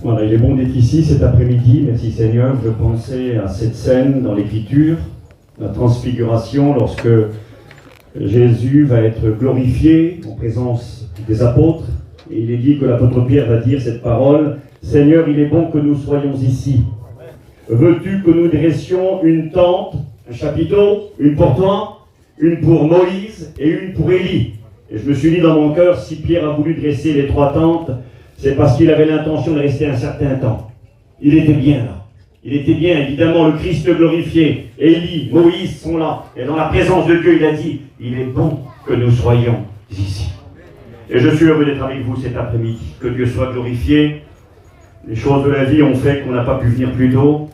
Voilà, il est bon d'être ici cet après-midi, merci Seigneur. Je pensais à cette scène dans l'Écriture, la transfiguration, lorsque Jésus va être glorifié en présence des apôtres. Et il est dit que l'apôtre Pierre va dire cette parole: Seigneur, il est bon que nous soyons ici. Veux-tu que nous dressions une tente, un chapiteau, une pour toi, une pour Moïse et une pour Élie? Et je me suis dit dans mon cœur, si Pierre a voulu dresser les 3 tentes, c'est parce qu'il avait l'intention de rester un certain temps. Il était bien là. Il était bien, évidemment, le Christ glorifié. Élie, Moïse sont là. Et dans la présence de Dieu, il a dit, il est bon que nous soyons ici. Et je suis heureux d'être avec vous cet après-midi. Que Dieu soit glorifié. Les choses de la vie ont fait qu'on n'a pas pu venir plus tôt.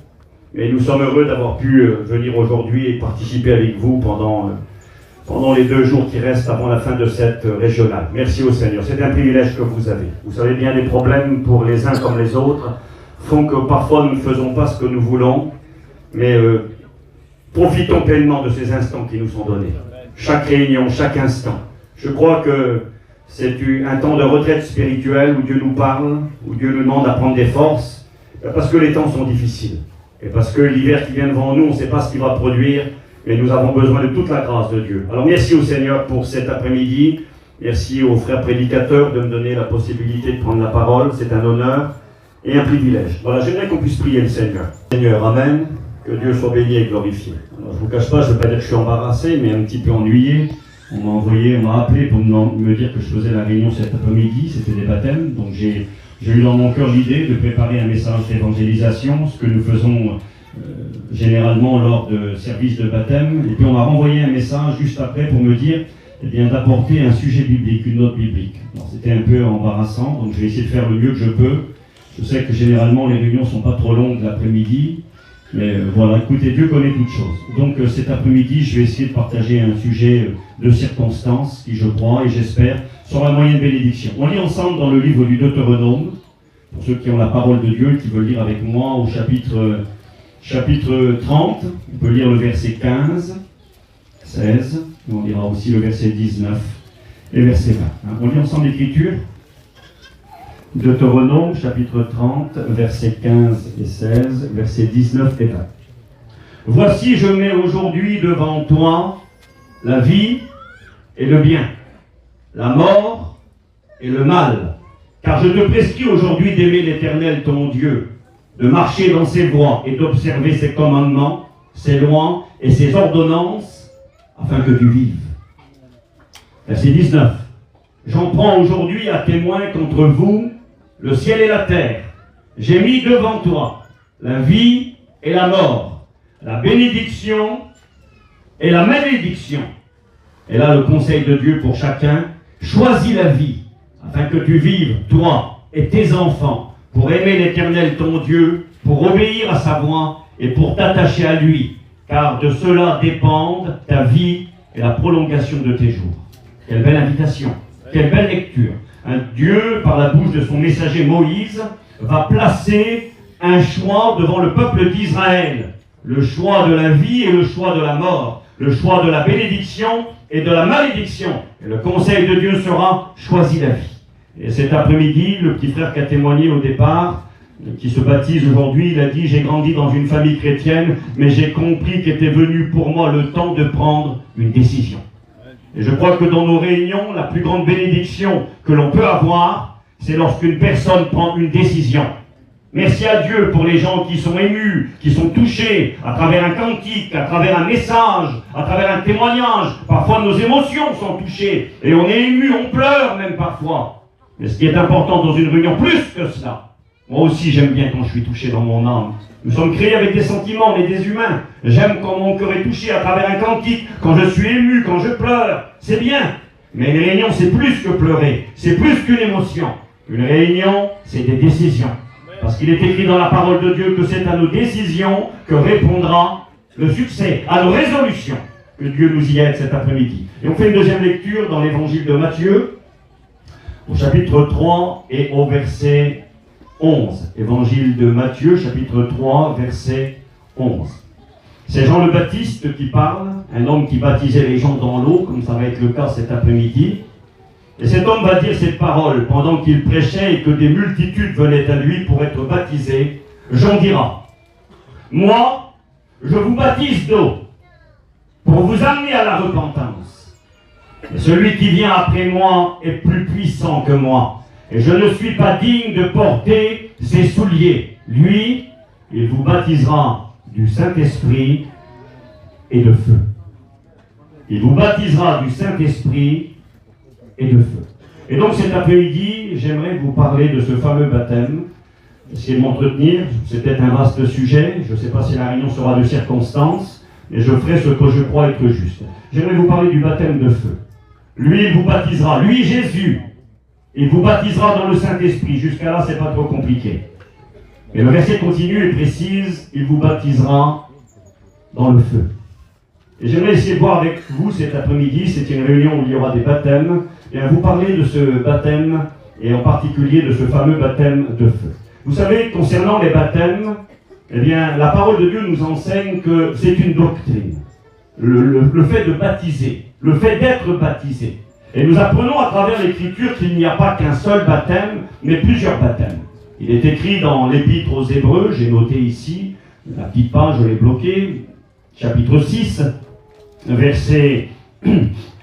Mais nous sommes heureux d'avoir pu venir aujourd'hui et participer avec vous pendant les 2 jours qui restent avant la fin de cette régionale. Merci au Seigneur. C'est un privilège que vous avez. Vous savez bien, les problèmes pour les uns comme les autres font que parfois nous ne faisons pas ce que nous voulons, mais profitons pleinement de ces instants qui nous sont donnés. Chaque réunion, chaque instant. Je crois que c'est un temps de retraite spirituelle où Dieu nous parle, où Dieu nous demande à prendre des forces, parce que les temps sont difficiles. Et parce que l'hiver qui vient devant nous, on ne sait pas ce qu'il va produire, mais nous avons besoin de toute la grâce de Dieu. Alors merci au Seigneur pour cet après-midi. Merci aux frères prédicateurs de me donner la possibilité de prendre la parole. C'est un honneur et un privilège. Voilà, j'aimerais qu'on puisse prier le Seigneur. Seigneur, Amen. Que Dieu soit béni et glorifié. Alors, je ne vous cache pas, je ne veux pas dire que je suis embarrassé, mais un petit peu ennuyé. On m'a appelé pour me dire que je faisais la réunion cet après-midi. C'était des baptêmes. Donc j'ai eu dans mon cœur l'idée de préparer un message d'évangélisation, ce que nous faisons généralement lors de services de baptême. Et puis on m'a renvoyé un message juste après pour me dire d'apporter un sujet biblique, une note biblique. Alors c'était un peu embarrassant, donc je vais essayer de faire le mieux que je peux. Je sais que généralement les réunions ne sont pas trop longues l'après-midi, mais voilà, écoutez, Dieu connaît toutes choses. Donc cet après-midi, je vais essayer de partager un sujet de circonstance qui, je crois et j'espère, sera un moyen de bénédiction. On lit ensemble dans le livre du Deutéronome, pour ceux qui ont la parole de Dieu et qui veulent lire avec moi, au chapitre 30, on peut lire le verset 15, 16, et on lira aussi le verset 19 et verset 20. On lit ensemble l'Écriture. Deutéronome, chapitre 30, versets 15 et 16, versets 19 et 20. Voici, je mets aujourd'hui devant toi la vie et le bien, la mort et le mal, car je te prescris aujourd'hui d'aimer l'Éternel ton Dieu, de marcher dans ses voies et d'observer ses commandements, ses lois et ses ordonnances, afin que tu vives. Verset 19. J'en prends aujourd'hui à témoin contre vous le ciel et la terre. J'ai mis devant toi la vie et la mort, la bénédiction et la malédiction. Et là, le conseil de Dieu pour chacun: choisis la vie, afin que tu vives, toi et tes enfants, pour aimer l'Éternel ton Dieu, pour obéir à sa voix et pour t'attacher à lui, car de cela dépendent ta vie et la prolongation de tes jours. Quelle belle invitation, quelle belle lecture. Un Dieu, par la bouche de son messager Moïse, va placer un choix devant le peuple d'Israël. Le choix de la vie et le choix de la mort. Le choix de la bénédiction et de la malédiction. Et le conseil de Dieu sera: choisis la vie. Et cet après-midi, le petit frère qui a témoigné au départ, qui se baptise aujourd'hui, il a dit: j'ai grandi dans une famille chrétienne, mais j'ai compris qu'était venu pour moi le temps de prendre une décision. Et je crois que dans nos réunions, la plus grande bénédiction que l'on peut avoir, c'est lorsqu'une personne prend une décision. Merci à Dieu pour les gens qui sont émus, qui sont touchés à travers un cantique, à travers un message, à travers un témoignage. Parfois nos émotions sont touchées et on est ému, on pleure même parfois. Mais ce qui est important dans une réunion, plus que cela, moi aussi j'aime bien quand je suis touché dans mon âme. Nous sommes créés avec des sentiments, on est des humains. J'aime quand mon cœur est touché à travers un cantique, quand je suis ému, quand je pleure. C'est bien. Mais une réunion, c'est plus que pleurer. C'est plus qu'une émotion. Une réunion, c'est des décisions. Parce qu'il est écrit dans la parole de Dieu que c'est à nos décisions que répondra le succès, à nos résolutions, que Dieu nous y aide cet après-midi. Et on fait une deuxième lecture dans l'évangile de Matthieu, au chapitre 3 et au verset 11. Évangile de Matthieu, chapitre 3, verset 11. C'est Jean le Baptiste qui parle, un homme qui baptisait les gens dans l'eau, comme ça va être le cas cet après-midi. Et cet homme va dire cette parole pendant qu'il prêchait et que des multitudes venaient à lui pour être baptisés. Jean dira, moi, je vous baptise d'eau pour vous amener à la repentance. Mais celui qui vient après moi est plus puissant que moi, et je ne suis pas digne de porter ses souliers. Lui, il vous baptisera du Saint-Esprit et de feu. Il vous baptisera du Saint-Esprit et de feu. Et donc cet après-midi, j'aimerais vous parler de ce fameux baptême. Essayer de m'entretenir, c'est peut-être un vaste sujet, je ne sais pas si la réunion sera de circonstance, mais je ferai ce que je crois être juste. J'aimerais vous parler du baptême de feu. Lui, il vous baptisera, lui Jésus, il vous baptisera dans le Saint-Esprit. Jusqu'à là, c'est pas trop compliqué. Mais le verset continue et précise, il vous baptisera dans le feu. Et j'aimerais essayer de voir avec vous cet après-midi, c'est une réunion où il y aura des baptêmes, et à vous parler de ce baptême, et en particulier de ce fameux baptême de feu. Vous savez, concernant les baptêmes, eh bien, la parole de Dieu nous enseigne que c'est une doctrine. Le fait de baptiser, le fait d'être baptisé. Et nous apprenons à travers l'Écriture qu'il n'y a pas qu'un seul baptême, mais plusieurs baptêmes. Il est écrit dans l'Épître aux Hébreux, j'ai noté ici, la petite page, je l'ai bloquée, chapitre 6, versets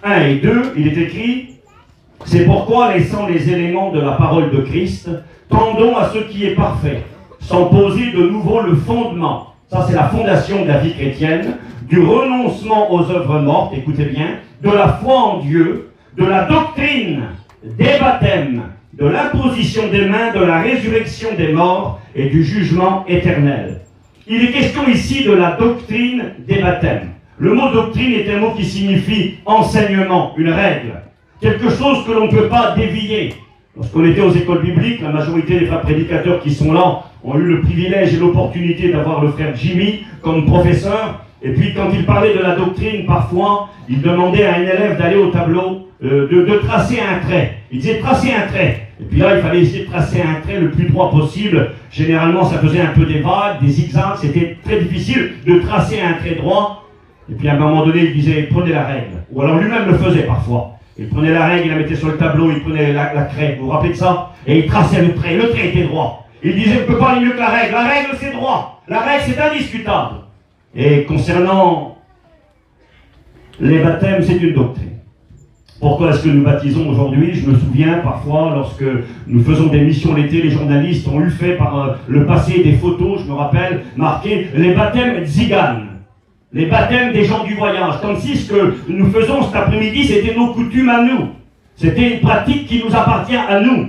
1 et 2, il est écrit « C'est pourquoi, laissant les éléments de la parole de Christ, tendons à ce qui est parfait, sans poser de nouveau le fondement. » Ça, c'est la fondation de la vie chrétienne, du renoncement aux œuvres mortes, écoutez bien, de la foi en Dieu, de la doctrine des baptêmes, de l'imposition des mains, de la résurrection des morts et du jugement éternel. Il est question ici de la doctrine des baptêmes. Le mot doctrine est un mot qui signifie enseignement, une règle, quelque chose que l'on ne peut pas dévier. Lorsqu'on était aux écoles bibliques, la majorité des frères prédicateurs qui sont là ont eu le privilège et l'opportunité d'avoir le frère Jimmy comme professeur. Et puis quand il parlait de la doctrine, parfois, il demandait à un élève d'aller au tableau, de tracer un trait. Il disait tracer un trait. Et puis là, il fallait essayer de tracer un trait le plus droit possible. Généralement, ça faisait un peu des vagues, des zigzags. C'était très difficile de tracer un trait droit. Et puis à un moment donné, il disait prenez la règle. Ou alors lui-même le faisait parfois. Il prenait la règle, il la mettait sur le tableau, il prenait la craie. Vous vous rappelez de ça? Et il traçait le trait. Le trait était droit. Il disait on ne peut pas aller mieux que la règle. La règle, c'est droit. La règle, c'est indiscutable. Et concernant les baptêmes, c'est une doctrine. Pourquoi est-ce que nous baptisons aujourd'hui? Je me souviens parfois, lorsque nous faisons des missions l'été, les journalistes ont eu fait par le passé des photos, je me rappelle, marquées les baptêmes tziganes, les baptêmes des gens du voyage. Comme si ce que nous faisons cet après-midi, c'était nos coutumes à nous. C'était une pratique qui nous appartient à nous.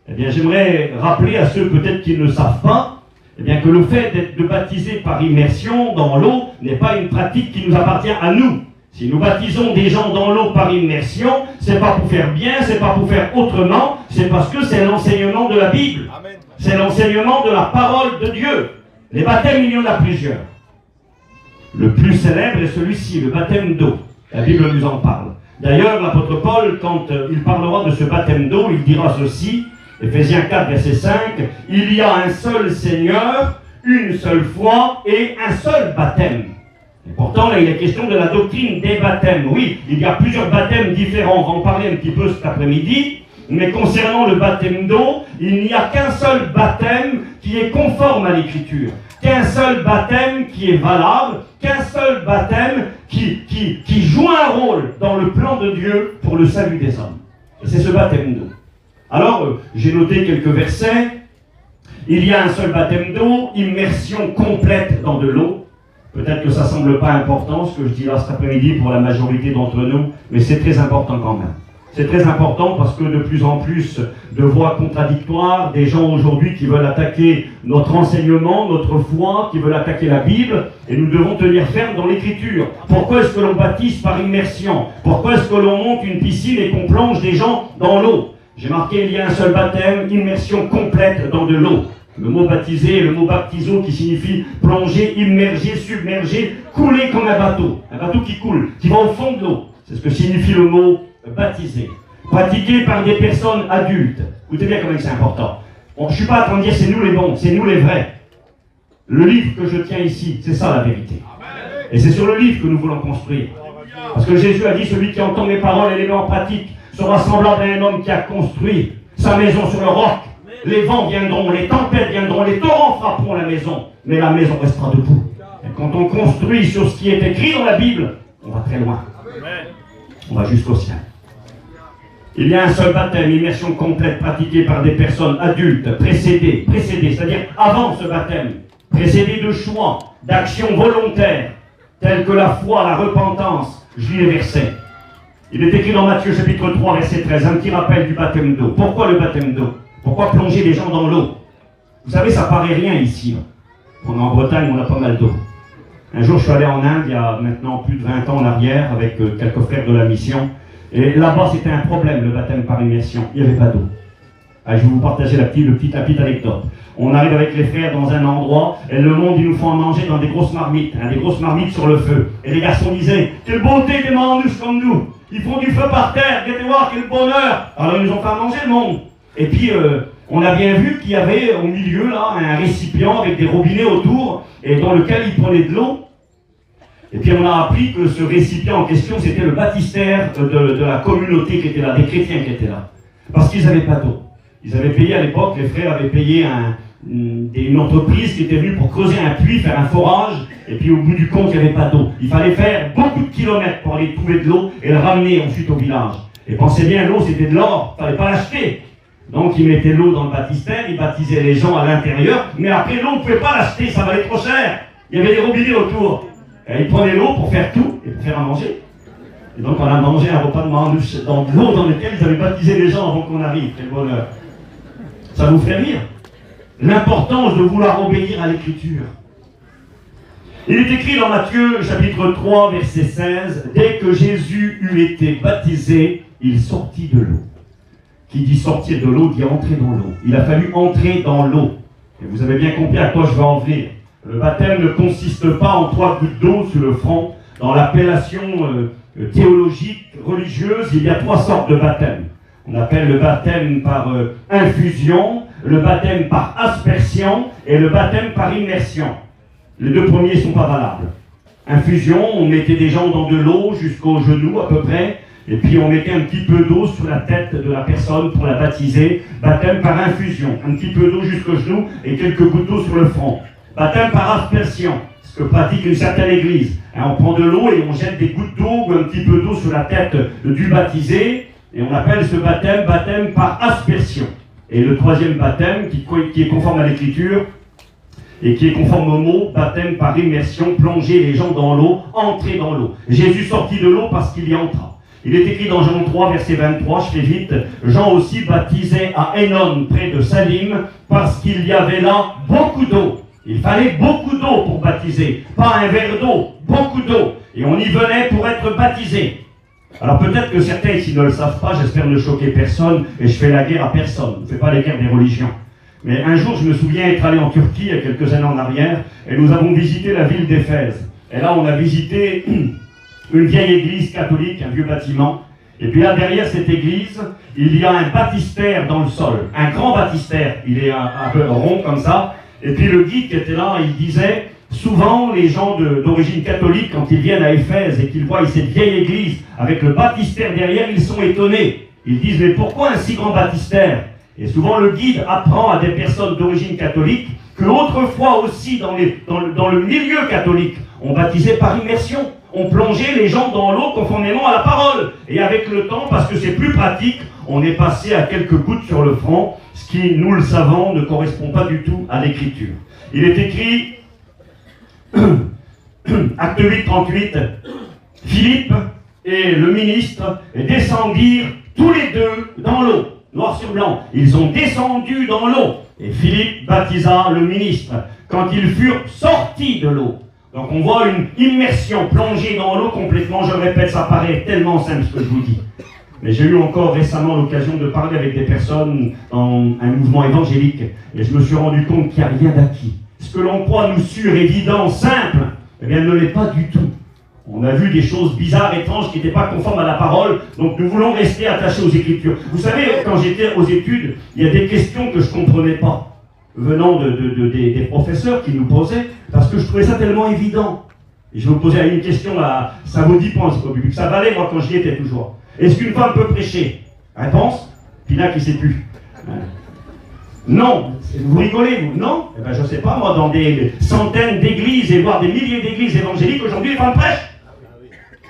Eh bien, j'aimerais rappeler à ceux peut-être qui ne le savent pas, eh bien, que le fait d'être baptisé par immersion dans l'eau n'est pas une pratique qui nous appartient à nous. Si nous baptisons des gens dans l'eau par immersion, c'est pas pour faire bien, c'est pas pour faire autrement, c'est parce que c'est l'enseignement de la Bible. C'est l'enseignement de la parole de Dieu. Les baptêmes, il y en a plusieurs. Le plus célèbre est celui-ci, le baptême d'eau. La Bible nous en parle. D'ailleurs, l'apôtre Paul, quand il parlera de ce baptême d'eau, il dira ceci, Éphésiens 4, verset 5, « Il y a un seul Seigneur, une seule foi et un seul baptême. » Et pourtant, là, il est question de la doctrine des baptêmes. Oui, il y a plusieurs baptêmes différents. On va en parler un petit peu cet après-midi. Mais concernant le baptême d'eau, il n'y a qu'un seul baptême qui est conforme à l'Écriture. Qu'un seul baptême qui est valable. Qu'un seul baptême qui joue un rôle dans le plan de Dieu pour le salut des hommes. Et c'est ce baptême d'eau. Alors, j'ai noté quelques versets. Il y a un seul baptême d'eau, immersion complète dans de l'eau. Peut-être que ça ne semble pas important, ce que je dis là cet après-midi pour la majorité d'entre nous, mais c'est très important quand même. C'est très important parce que de plus en plus de voix contradictoires, des gens aujourd'hui qui veulent attaquer notre enseignement, notre foi, qui veulent attaquer la Bible, et nous devons tenir ferme dans l'Écriture. Pourquoi est-ce que l'on baptise par immersion? Pourquoi est-ce que l'on monte une piscine et qu'on plonge des gens dans l'eau? J'ai marqué, il y a un seul baptême, immersion complète dans de l'eau. Le mot baptisé, le mot baptizo qui signifie plonger, immerger, submerger, couler comme un bateau qui coule, qui va au fond de l'eau. C'est ce que signifie le mot baptisé. Pratiqué par des personnes adultes. Écoutez bien comment c'est important. Bon, je ne suis pas en train de dire c'est nous les bons, c'est nous les vrais. Le livre que je tiens ici, c'est ça la vérité. Et c'est sur le livre que nous voulons construire. Parce que Jésus a dit, celui qui entend mes paroles et les met en pratique sera semblable à un homme qui a construit sa maison sur le roc. Les vents viendront, les tempêtes viendront, les torrents frapperont la maison, mais la maison restera debout. Et quand on construit sur ce qui est écrit dans la Bible, on va très loin. On va jusqu'au ciel. Il y a un seul baptême, immersion complète pratiquée par des personnes adultes, précédées, c'est-à-dire avant ce baptême, précédées de choix, d'actions volontaires, telles que la foi, la repentance. Je lis les versets. Il est écrit dans Matthieu chapitre 3, verset 13, un petit rappel du baptême d'eau. Pourquoi le baptême d'eau? Pourquoi plonger les gens dans l'eau? Vous savez, ça paraît rien ici. On est en Bretagne, on a pas mal d'eau. Un jour, je suis allé en Inde, il y a maintenant plus de 20 ans en arrière, avec quelques frères de la mission. Et là-bas, c'était un problème, le baptême par immersion. Il n'y avait pas d'eau. Je vais vous partager la petite anecdote. On arrive avec les frères dans un endroit, et le monde, il nous faut en manger dans des grosses marmites, des grosses marmites sur le feu. Et les garçons disaient, quelle beauté des manouches comme nous. Ils font du feu par terre, viens voir, quel bonheur. Alors ils nous ont fait manger le monde. Et puis, on a bien vu qu'il y avait au milieu, là, un récipient avec des robinets autour, et dans lequel ils prenaient de l'eau. Et puis on a appris que ce récipient en question, c'était le baptistère de la communauté qui était là, des chrétiens qui étaient là. Parce qu'ils n'avaient pas d'eau. Ils avaient payé à l'époque, les frères avaient payé une entreprise qui était venue pour creuser un puits, faire un forage, et puis au bout du compte, il n'y avait pas d'eau. Il fallait faire beaucoup de kilomètres pour aller trouver de l'eau et le ramener ensuite au village. Et pensez bien, l'eau c'était de l'or, il ne fallait pas l'acheter. Donc ils mettaient l'eau dans le baptistère, ils baptisaient les gens à l'intérieur, mais après l'eau, on ne pouvait pas l'acheter, ça valait trop cher. Il y avait des robinets autour. Et ils prenaient l'eau pour faire tout et pour faire à manger. Et donc on a mangé un repas de manouche dans de l'eau dans laquelle ils avaient baptisé les gens avant qu'on arrive. Quel bonheur. Ça vous fait rire? L'importance de vouloir obéir à l'écriture. Il est écrit dans Matthieu chapitre 3 verset 16, dès que Jésus eut été baptisé, il sortit de l'eau. Qui dit sortir de l'eau dit entrer dans l'eau. Il a fallu entrer dans l'eau. Et vous avez bien compris à quoi je vais en venir. Le baptême ne consiste pas en 3 gouttes d'eau sur le front. Dans l'appellation théologique, religieuse, il y a 3 sortes de baptême. On appelle le baptême par infusion, le baptême par aspersion et le baptême par immersion. Les 2 premiers ne sont pas valables. Infusion, on mettait des gens dans de l'eau jusqu'aux genoux à peu près, et puis on mettait un petit peu d'eau sur la tête de la personne pour la baptiser. Baptême par infusion, un petit peu d'eau jusqu'aux genoux et quelques gouttes d'eau sur le front. Baptême par aspersion, ce que pratique une certaine église. On prend de l'eau et on jette des gouttes d'eau ou un petit peu d'eau sur la tête du baptisé, et on appelle ce baptême baptême par aspersion. Et le 3e baptême, qui est conforme à l'écriture, et qui est conforme au mot, baptême par immersion, plonger les gens dans l'eau, entrer dans l'eau. Jésus sortit de l'eau parce qu'il y entra. Il est écrit dans Jean 3, verset 23, je fais vite, Jean aussi baptisait à Hénon, près de Salim, parce qu'il y avait là beaucoup d'eau. Il fallait beaucoup d'eau pour baptiser, pas un verre d'eau, beaucoup d'eau. Et on y venait pour être baptisé. Alors peut-être que certains ici ne le savent pas, j'espère ne choquer personne, et je fais la guerre à personne, je ne fais pas la guerre des religions. Mais un jour, je me souviens être allé en Turquie, il y a quelques années en arrière, et nous avons visité la ville d'Éphèse. Et là, on a visité une vieille église catholique, un vieux bâtiment. Et puis là, derrière cette église, il y a un baptistère dans le sol, un grand baptistère, il est un peu rond comme ça. Et puis le guide qui était là, il disait, souvent les gens d'origine catholique, quand ils viennent à Éphèse et qu'ils voient cette vieille église avec le baptistère derrière, ils sont étonnés. Ils disent, mais pourquoi un si grand baptistère? Et souvent le guide apprend à des personnes d'origine catholique que autrefois aussi dans le milieu catholique, on baptisait par immersion. On plongeait les gens dans l'eau conformément à la parole. Et avec le temps, parce que c'est plus pratique, on est passé à quelques gouttes sur le front, ce qui, nous le savons, ne correspond pas du tout à l'écriture. Il est écrit, acte 8, 38, Philippe et le ministre descendirent tous les deux dans l'eau, noir sur blanc. Ils ont descendu dans l'eau. Et Philippe baptisa le ministre quand ils furent sortis de l'eau. Donc on voit une immersion, plongée dans l'eau complètement. Je répète, ça paraît tellement simple ce que je vous dis. Mais j'ai eu encore récemment l'occasion de parler avec des personnes dans un mouvement évangélique. Et je me suis rendu compte qu'il n'y a rien d'acquis. Ce que l'on croit nous sûr, évident, simple, eh bien ne l'est pas du tout. On a vu des choses bizarres, étranges, qui n'étaient pas conformes à la parole. Donc nous voulons rester attachés aux Écritures. Vous savez, quand j'étais aux études, il y a des questions que je ne comprenais pas, venant des professeurs qui nous posaient, parce que je trouvais ça tellement évident. Et je vais vous poser une question, ça vaut 10 points, c'est pas public. Ça valait, moi, quand j'y étais toujours. Est-ce qu'une femme peut prêcher? Réponse? Pina qui ne sait plus. Non. Vous rigolez, vous? Non? Eh ben, je ne sais pas, moi, dans des centaines d'églises, et voire des milliers d'églises évangéliques, aujourd'hui, les femmes prêchent.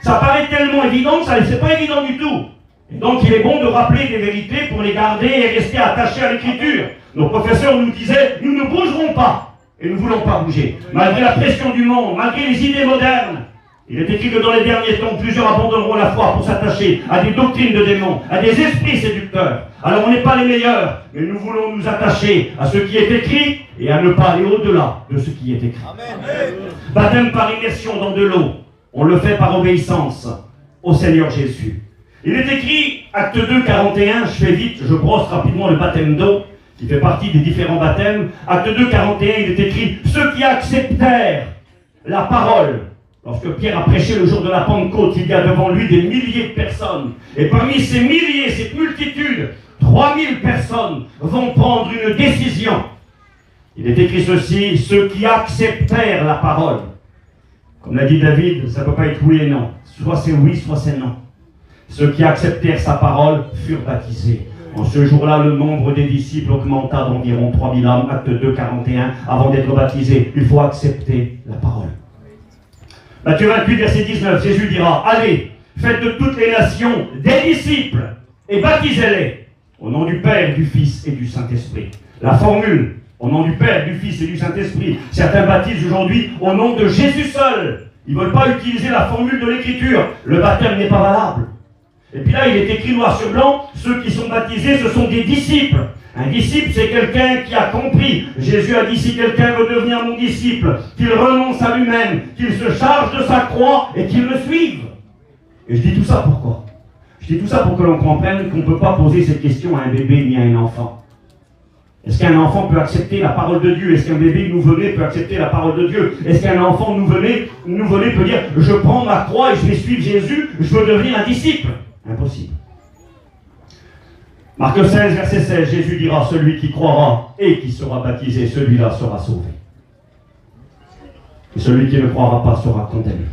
Ça paraît tellement évident que ça n'est pas évident du tout. Et donc, il est bon de rappeler des vérités pour les garder et rester attachés à l'écriture. Nos professeurs nous disaient, nous ne bougerons pas. Et nous ne voulons pas bouger. Malgré la pression du monde, malgré les idées modernes, il est écrit que dans les derniers temps, plusieurs abandonneront la foi pour s'attacher à des doctrines de démons, à des esprits séducteurs. Alors on n'est pas les meilleurs, mais nous voulons nous attacher à ce qui est écrit et à ne pas aller au-delà de ce qui est écrit. Amen. Baptême par immersion dans de l'eau. On le fait par obéissance au Seigneur Jésus. Il est écrit, acte 2, 41, je fais vite, je brosse rapidement le baptême d'eau, qui fait partie des différents baptêmes. Acte 2, 41, il est écrit, ceux qui acceptèrent la parole. Lorsque Pierre a prêché le jour de la Pentecôte, il y a devant lui des milliers de personnes. Et parmi ces milliers, cette multitude, 3000 personnes vont prendre une décision. Il est écrit ceci, ceux qui acceptèrent la parole. Comme l'a dit David, ça ne peut pas être oui et non. Soit c'est oui, soit c'est non. Ceux qui acceptèrent sa parole furent baptisés. En ce jour-là, le nombre des disciples augmenta d'environ 3000 âmes, acte 2, 41. Avant d'être baptisé, il faut accepter la parole. Matthieu 28, verset 19, Jésus dira, allez, faites de toutes les nations des disciples et baptisez-les au nom du Père, du Fils et du Saint-Esprit. La formule, au nom du Père, du Fils et du Saint-Esprit. Certains baptisent aujourd'hui au nom de Jésus seul. Ils ne veulent pas utiliser la formule de l'Écriture. Le baptême n'est pas valable. Et puis là, il est écrit noir sur blanc, ceux qui sont baptisés, ce sont des disciples. Un disciple, c'est quelqu'un qui a compris. Jésus a dit, si quelqu'un veut devenir mon disciple, qu'il renonce à lui-même, qu'il se charge de sa croix et qu'il me suive. Et je dis tout ça pourquoi? Je dis tout ça pour que l'on comprenne qu'on ne peut pas poser cette question à un bébé ni à un enfant. Est-ce qu'un enfant peut accepter la parole de Dieu? Est-ce qu'un bébé nouveau-né peut accepter la parole de Dieu? Est-ce qu'un enfant nouveau-né peut dire, je prends ma croix et je vais suivre Jésus, je veux devenir un disciple? Impossible. Marc 16, verset 16, Jésus dira, celui qui croira et qui sera baptisé, celui-là sera sauvé. Et celui qui ne croira pas sera condamné.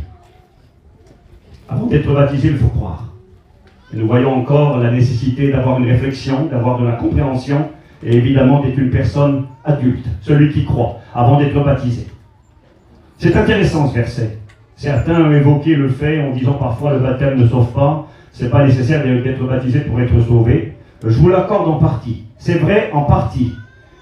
Avant d'être baptisé, il faut croire. Et nous voyons encore la nécessité d'avoir une réflexion, d'avoir de la compréhension, et évidemment d'être une personne adulte, celui qui croit, avant d'être baptisé. C'est intéressant ce verset. Certains ont évoqué le fait en disant parfois le baptême ne sauve pas, c'est pas nécessaire d'être baptisé pour être sauvé. Je vous l'accorde en partie. C'est vrai en partie.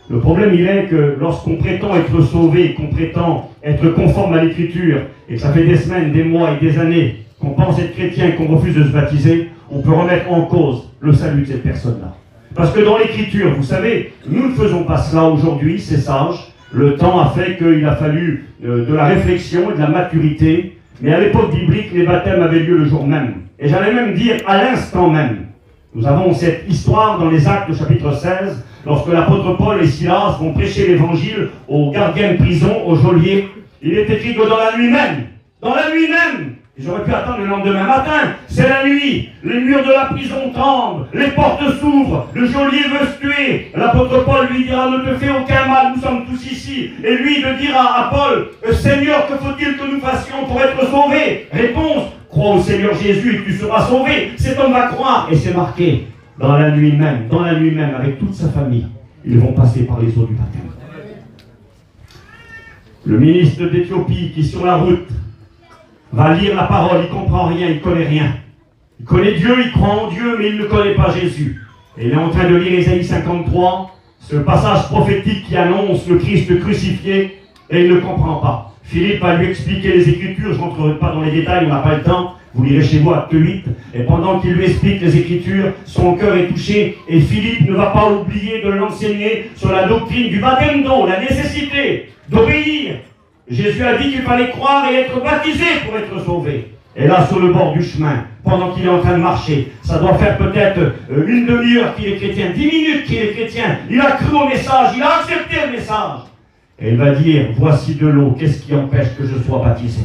Le problème, il est que lorsqu'on prétend être sauvé, qu'on prétend être conforme à l'Écriture, et que ça fait des semaines, des mois et des années qu'on pense être chrétien et qu'on refuse de se baptiser, on peut remettre en cause le salut de cette personne-là. Parce que dans l'Écriture, vous savez, nous ne faisons pas cela aujourd'hui, c'est sage. Le temps a fait qu'il a fallu de la réflexion et de la maturité. Mais à l'époque biblique, les baptêmes avaient lieu le jour même. Et j'allais même dire à l'instant même. Nous avons cette histoire dans les Actes, chapitre 16, lorsque l'apôtre Paul et Silas vont prêcher l'évangile aux gardiens de prison, aux geôliers. Il est écrit que dans la nuit même, j'aurais pu attendre le lendemain matin, c'est la nuit, les murs de la prison tremblent, les portes s'ouvrent, le geôlier veut se tuer. L'apôtre Paul lui dira, ne te fais aucun mal, nous sommes tous ici. Et lui de dira à Paul, Seigneur, que faut-il que nous fassions pour être sauvés? Réponse, crois au Seigneur Jésus et tu seras sauvé. Cet homme va croire. Et c'est marqué, dans la nuit même, avec toute sa famille, ils vont passer par les eaux du baptême. Le ministre d'Éthiopie qui sur la route va lire la parole, il ne comprend rien, il ne connaît rien. Il connaît Dieu, il croit en Dieu, mais il ne connaît pas Jésus. Et il est en train de lire Ésaïe 53, ce passage prophétique qui annonce le Christ crucifié, et il ne comprend pas. Philippe va lui expliquer les Écritures, je ne rentrerai pas dans les détails, on n'a pas le temps, vous lirez chez vous acte 8, et pendant qu'il lui explique les Écritures, son cœur est touché, et Philippe ne va pas oublier de l'enseigner sur la doctrine du baptême d'eau, la nécessité d'obéir. Jésus a dit qu'il fallait croire et être baptisé pour être sauvé. Et là, sur le bord du chemin, pendant qu'il est en train de marcher, ça doit faire peut-être une demi-heure qu'il est chrétien, 10 minutes qu'il est chrétien, il a cru au message, il a accepté le message. Et il va dire, voici de l'eau, qu'est-ce qui empêche que je sois baptisé?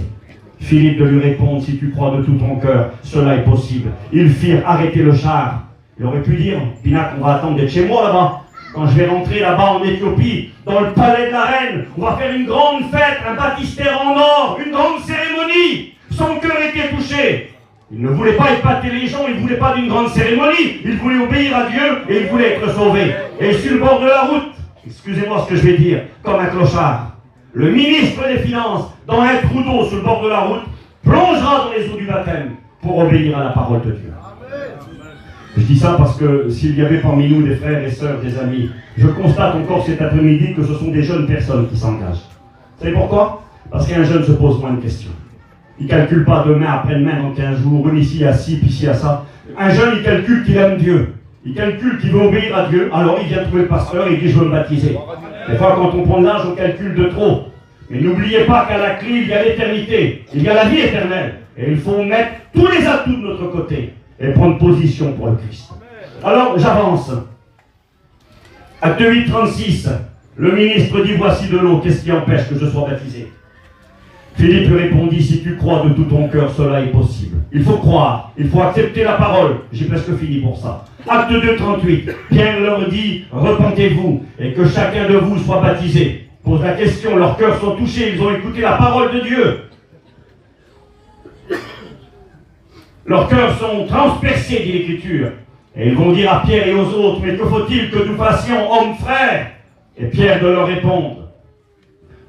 Philippe de lui répondre, si tu crois de tout ton cœur, cela est possible. Ils firent arrêter le char. Il aurait pu dire, Pinac, on va attendre d'être chez moi là-bas. Quand je vais rentrer là-bas en Éthiopie, dans le palais de la reine, on va faire une grande fête, un baptistère en or, une grande cérémonie. cérémonie. Son cœur était touché. Il ne voulait pas épater les gens, il ne voulait pas d'une grande cérémonie. Il voulait obéir à Dieu et il voulait être sauvé. Et sur le bord de la route, excusez-moi ce que je vais dire, comme un clochard, le ministre des Finances, dans un trou d'eau sur le bord de la route, plongera dans les eaux du baptême pour obéir à la parole de Dieu. Je dis ça parce que s'il y avait parmi nous des frères et sœurs, des amis, je constate encore cet après-midi que ce sont des jeunes personnes qui s'engagent. Vous savez pourquoi? Parce qu'un jeune se pose moins de questions. Il ne calcule pas demain, après-demain, dans 15 jours, ici à ci, puis ici à ça. Un jeune, il calcule qu'il aime Dieu. Il calcule qu'il veut obéir à Dieu, alors il vient trouver le pasteur et il dit je veux me baptiser. Des fois, quand on prend de l'âge, on calcule de trop. Mais n'oubliez pas qu'à la clé, il y a l'éternité, il y a la vie éternelle. Et il faut mettre tous les atouts de notre côté et prendre position pour le Christ. Alors, j'avance. Acte 8, 36. Le ministre dit, voici de l'eau, qu'est-ce qui empêche que je sois baptisé? Philippe lui répondit, si tu crois de tout ton cœur, cela est possible. Il faut croire, il faut accepter la parole. J'ai presque fini pour ça. Acte 2, 38. Pierre leur dit, repentez-vous et que chacun de vous soit baptisé. Pose la question, leurs cœurs sont touchés, ils ont écouté la parole de Dieu. Leurs cœurs sont transpercés, dit l'Écriture. Et ils vont dire à Pierre et aux autres, mais que faut-il que nous fassions, hommes frères? Et Pierre de leur répondre,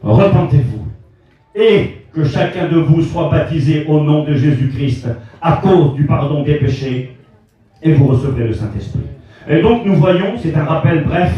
repentez-vous et que chacun de vous soit baptisé au nom de Jésus-Christ à cause du pardon des péchés et vous recevrez le Saint-Esprit. Et donc nous voyons, c'est un rappel bref,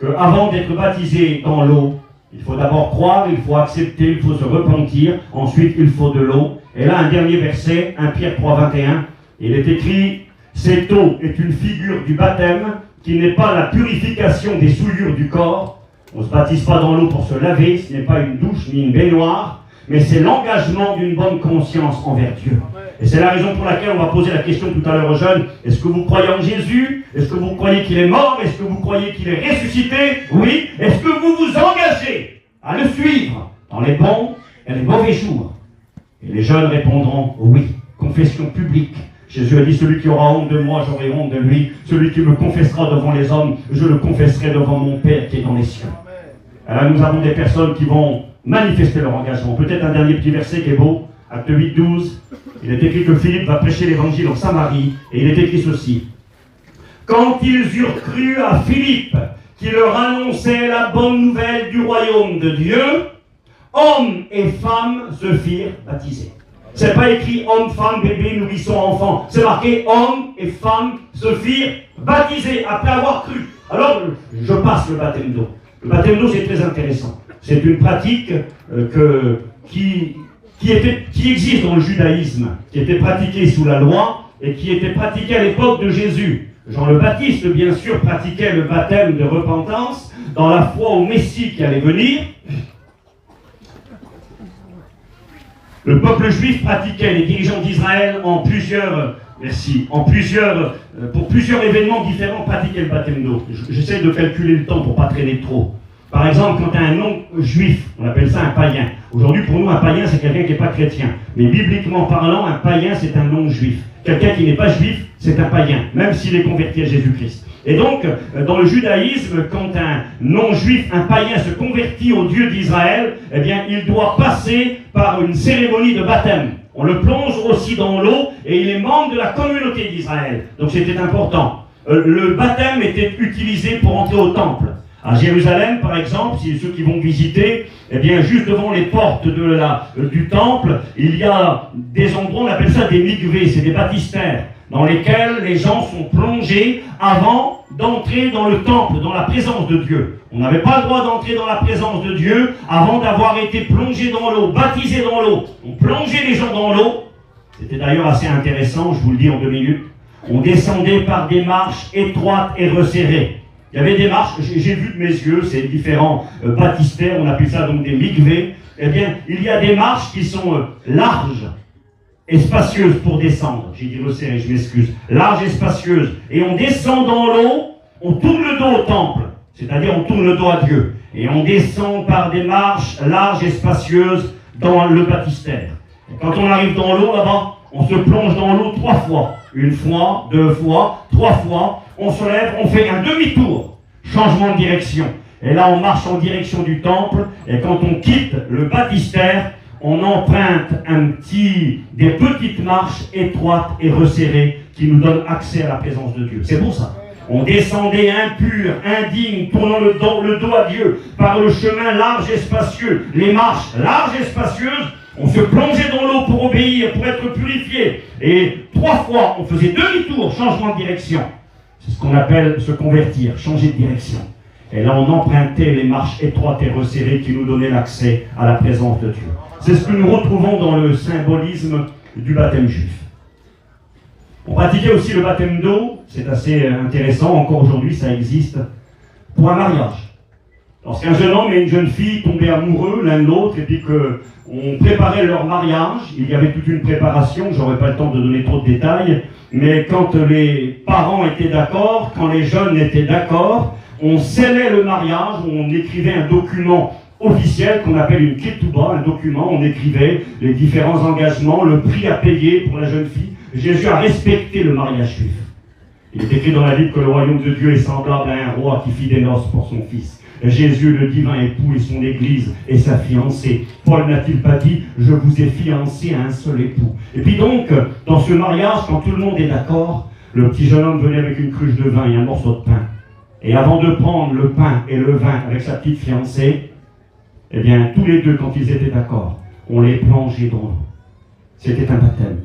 qu'avant d'être baptisé dans l'eau, il faut d'abord croire, il faut accepter, il faut se repentir, ensuite il faut de l'eau. Et là un dernier verset, 1 Pierre 3, 21, il est écrit, cette eau est une figure du baptême qui n'est pas la purification des souillures du corps. On ne se baptise pas dans l'eau pour se laver, ce n'est pas une douche ni une baignoire, mais c'est l'engagement d'une bonne conscience envers Dieu. Et c'est la raison pour laquelle on va poser la question tout à l'heure aux jeunes, est-ce que vous croyez en Jésus? Est-ce que vous croyez qu'il est mort? Est-ce que vous croyez qu'il est ressuscité? Oui. Est-ce que vous vous engagez à le suivre dans les bons et les mauvais jours? Et les jeunes répondront oui. Confession publique. Jésus a dit, celui qui aura honte de moi, j'aurai honte de lui. Celui qui me confessera devant les hommes, je le confesserai devant mon Père qui est dans les cieux. Alors nous avons des personnes qui vont manifester leur engagement. Peut-être un dernier petit verset qui est beau. Acte 8, 12. Il est écrit que Philippe va prêcher l'évangile en Samarie. Et il est écrit ceci. Quand ils eurent cru à Philippe, qui leur annonçait la bonne nouvelle du royaume de Dieu, hommes et femmes se firent baptiser. C'est pas écrit homme, femme, bébé, nourrisson, enfant. C'est marqué hommes et femmes se firent baptiser après avoir cru. Alors, je passe le baptême d'eau. Le baptême d'eau, c'est très intéressant. C'est une pratique qui existe dans le judaïsme, qui était pratiquée sous la loi et qui était pratiquée à l'époque de Jésus. Jean le Baptiste, bien sûr, pratiquait le baptême de repentance dans la foi au Messie qui allait venir. Le peuple juif pratiquait, les dirigeants d'Israël pour plusieurs événements différents, pratiquaient le baptême d'eau. J'essaie de calculer le temps pour ne pas traîner trop. Par exemple, quand tu as un nom juif, on appelle ça un païen. Aujourd'hui, pour nous, un païen, c'est quelqu'un qui n'est pas chrétien. Mais bibliquement parlant, un païen, c'est un non juif. Quelqu'un qui n'est pas juif, c'est un païen, même s'il est converti à Jésus-Christ. Et donc, dans le judaïsme, quand un non-juif, un païen se convertit au Dieu d'Israël, eh bien, il doit passer par une cérémonie de baptême. On le plonge aussi dans l'eau et il est membre de la communauté d'Israël. Donc c'était important. Le baptême était utilisé pour entrer au temple. À Jérusalem, par exemple, si ceux qui vont visiter, eh bien, juste devant les portes du temple, il y a des endroits, on appelle ça des mikvés, c'est des baptistères, dans lesquels les gens sont plongés avant d'entrer dans le temple, dans la présence de Dieu. On n'avait pas le droit d'entrer dans la présence de Dieu avant d'avoir été plongé dans l'eau, baptisé dans l'eau. On plongeait les gens dans l'eau. C'était d'ailleurs assez intéressant, je vous le dis en 2 minutes. On descendait par des marches étroites et resserrées. Il y avait des marches, j'ai vu de mes yeux, c'est différents baptistères, on appelle ça donc des mikvés. Eh bien, il y a des marches qui sont larges et spacieuses pour descendre. J'ai dit resserrées, je m'excuse. Larges et spacieuses. Et on descend dans l'eau, on tourne le dos au temple. C'est-à-dire on tourne le dos à Dieu. Et on descend par des marches larges et spacieuses dans le baptistère. Et quand on arrive dans l'eau là-bas, on se plonge dans l'eau 3 fois. 1 fois, 2 fois, 3 fois. On se lève, on fait un demi-tour. Changement de direction. Et là, on marche en direction du temple. Et quand on quitte le baptistère, on emprunte des petites marches étroites et resserrées qui nous donnent accès à la présence de Dieu. C'est beau ça. On descendait impur, indigne, tournant le dos à Dieu par le chemin large et spacieux, les marches larges et spacieuses. On se plongeait dans l'eau pour obéir, pour être purifié. Et 3 fois, on faisait demi-tour, changement de direction. C'est ce qu'on appelle se convertir, changer de direction. Et là, on empruntait les marches étroites et resserrées qui nous donnaient l'accès à la présence de Dieu. C'est ce que nous retrouvons dans le symbolisme du baptême juif. On pratiquait aussi le baptême d'eau, c'est assez intéressant, encore aujourd'hui ça existe, pour un mariage. Lorsqu'un jeune homme et une jeune fille tombaient amoureux l'un de l'autre et puis qu'on préparait leur mariage, il y avait toute une préparation, j'aurais pas le temps de donner trop de détails, mais quand les parents étaient d'accord, quand les jeunes étaient d'accord, on scellait le mariage, on écrivait un document officiel qu'on appelle une ketouba, un document, on écrivait les différents engagements, le prix à payer pour la jeune fille. Jésus a respecté le mariage juif. Il est écrit dans la Bible que le royaume de Dieu est semblable à un roi qui fit des noces pour son fils. Jésus, le divin époux, et son église et sa fiancée. Paul n'a-t-il pas dit « Je vous ai fiancé à un seul époux ». Et puis donc, dans ce mariage, quand tout le monde est d'accord, le petit jeune homme venait avec une cruche de vin et un morceau de pain. Et avant de prendre le pain et le vin avec sa petite fiancée, eh bien, tous les deux, quand ils étaient d'accord, on les plongeait dans l'eau. C'était un baptême.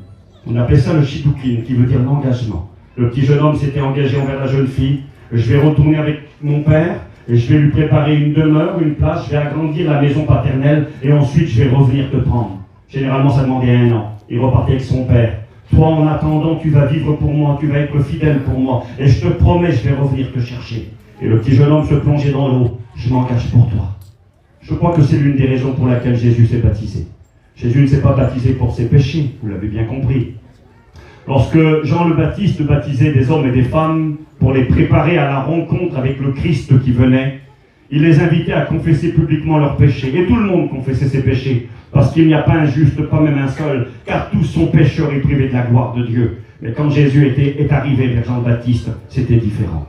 On appelait ça le shiddukin, qui veut dire l'engagement. Le petit jeune homme s'était engagé envers la jeune fille. Je vais retourner avec mon père, et je vais lui préparer une demeure, une place, je vais agrandir la maison paternelle, et ensuite je vais revenir te prendre. Généralement, ça demandait 1 an. Il repartait avec son père. Toi, en attendant, tu vas vivre pour moi, tu vas être fidèle pour moi, et je te promets, je vais revenir te chercher. Et le petit jeune homme se plongeait dans l'eau. Je m'engage pour toi. Je crois que c'est l'une des raisons pour laquelle Jésus s'est baptisé. Jésus ne s'est pas baptisé pour ses péchés, vous l'avez bien compris. Lorsque Jean le Baptiste baptisait des hommes et des femmes pour les préparer à la rencontre avec le Christ qui venait, il les invitait à confesser publiquement leurs péchés. Et tout le monde confessait ses péchés, parce qu'il n'y a pas un juste, pas même un seul, car tous sont pécheurs et privés de la gloire de Dieu. Mais quand Jésus est arrivé vers Jean le Baptiste, c'était différent.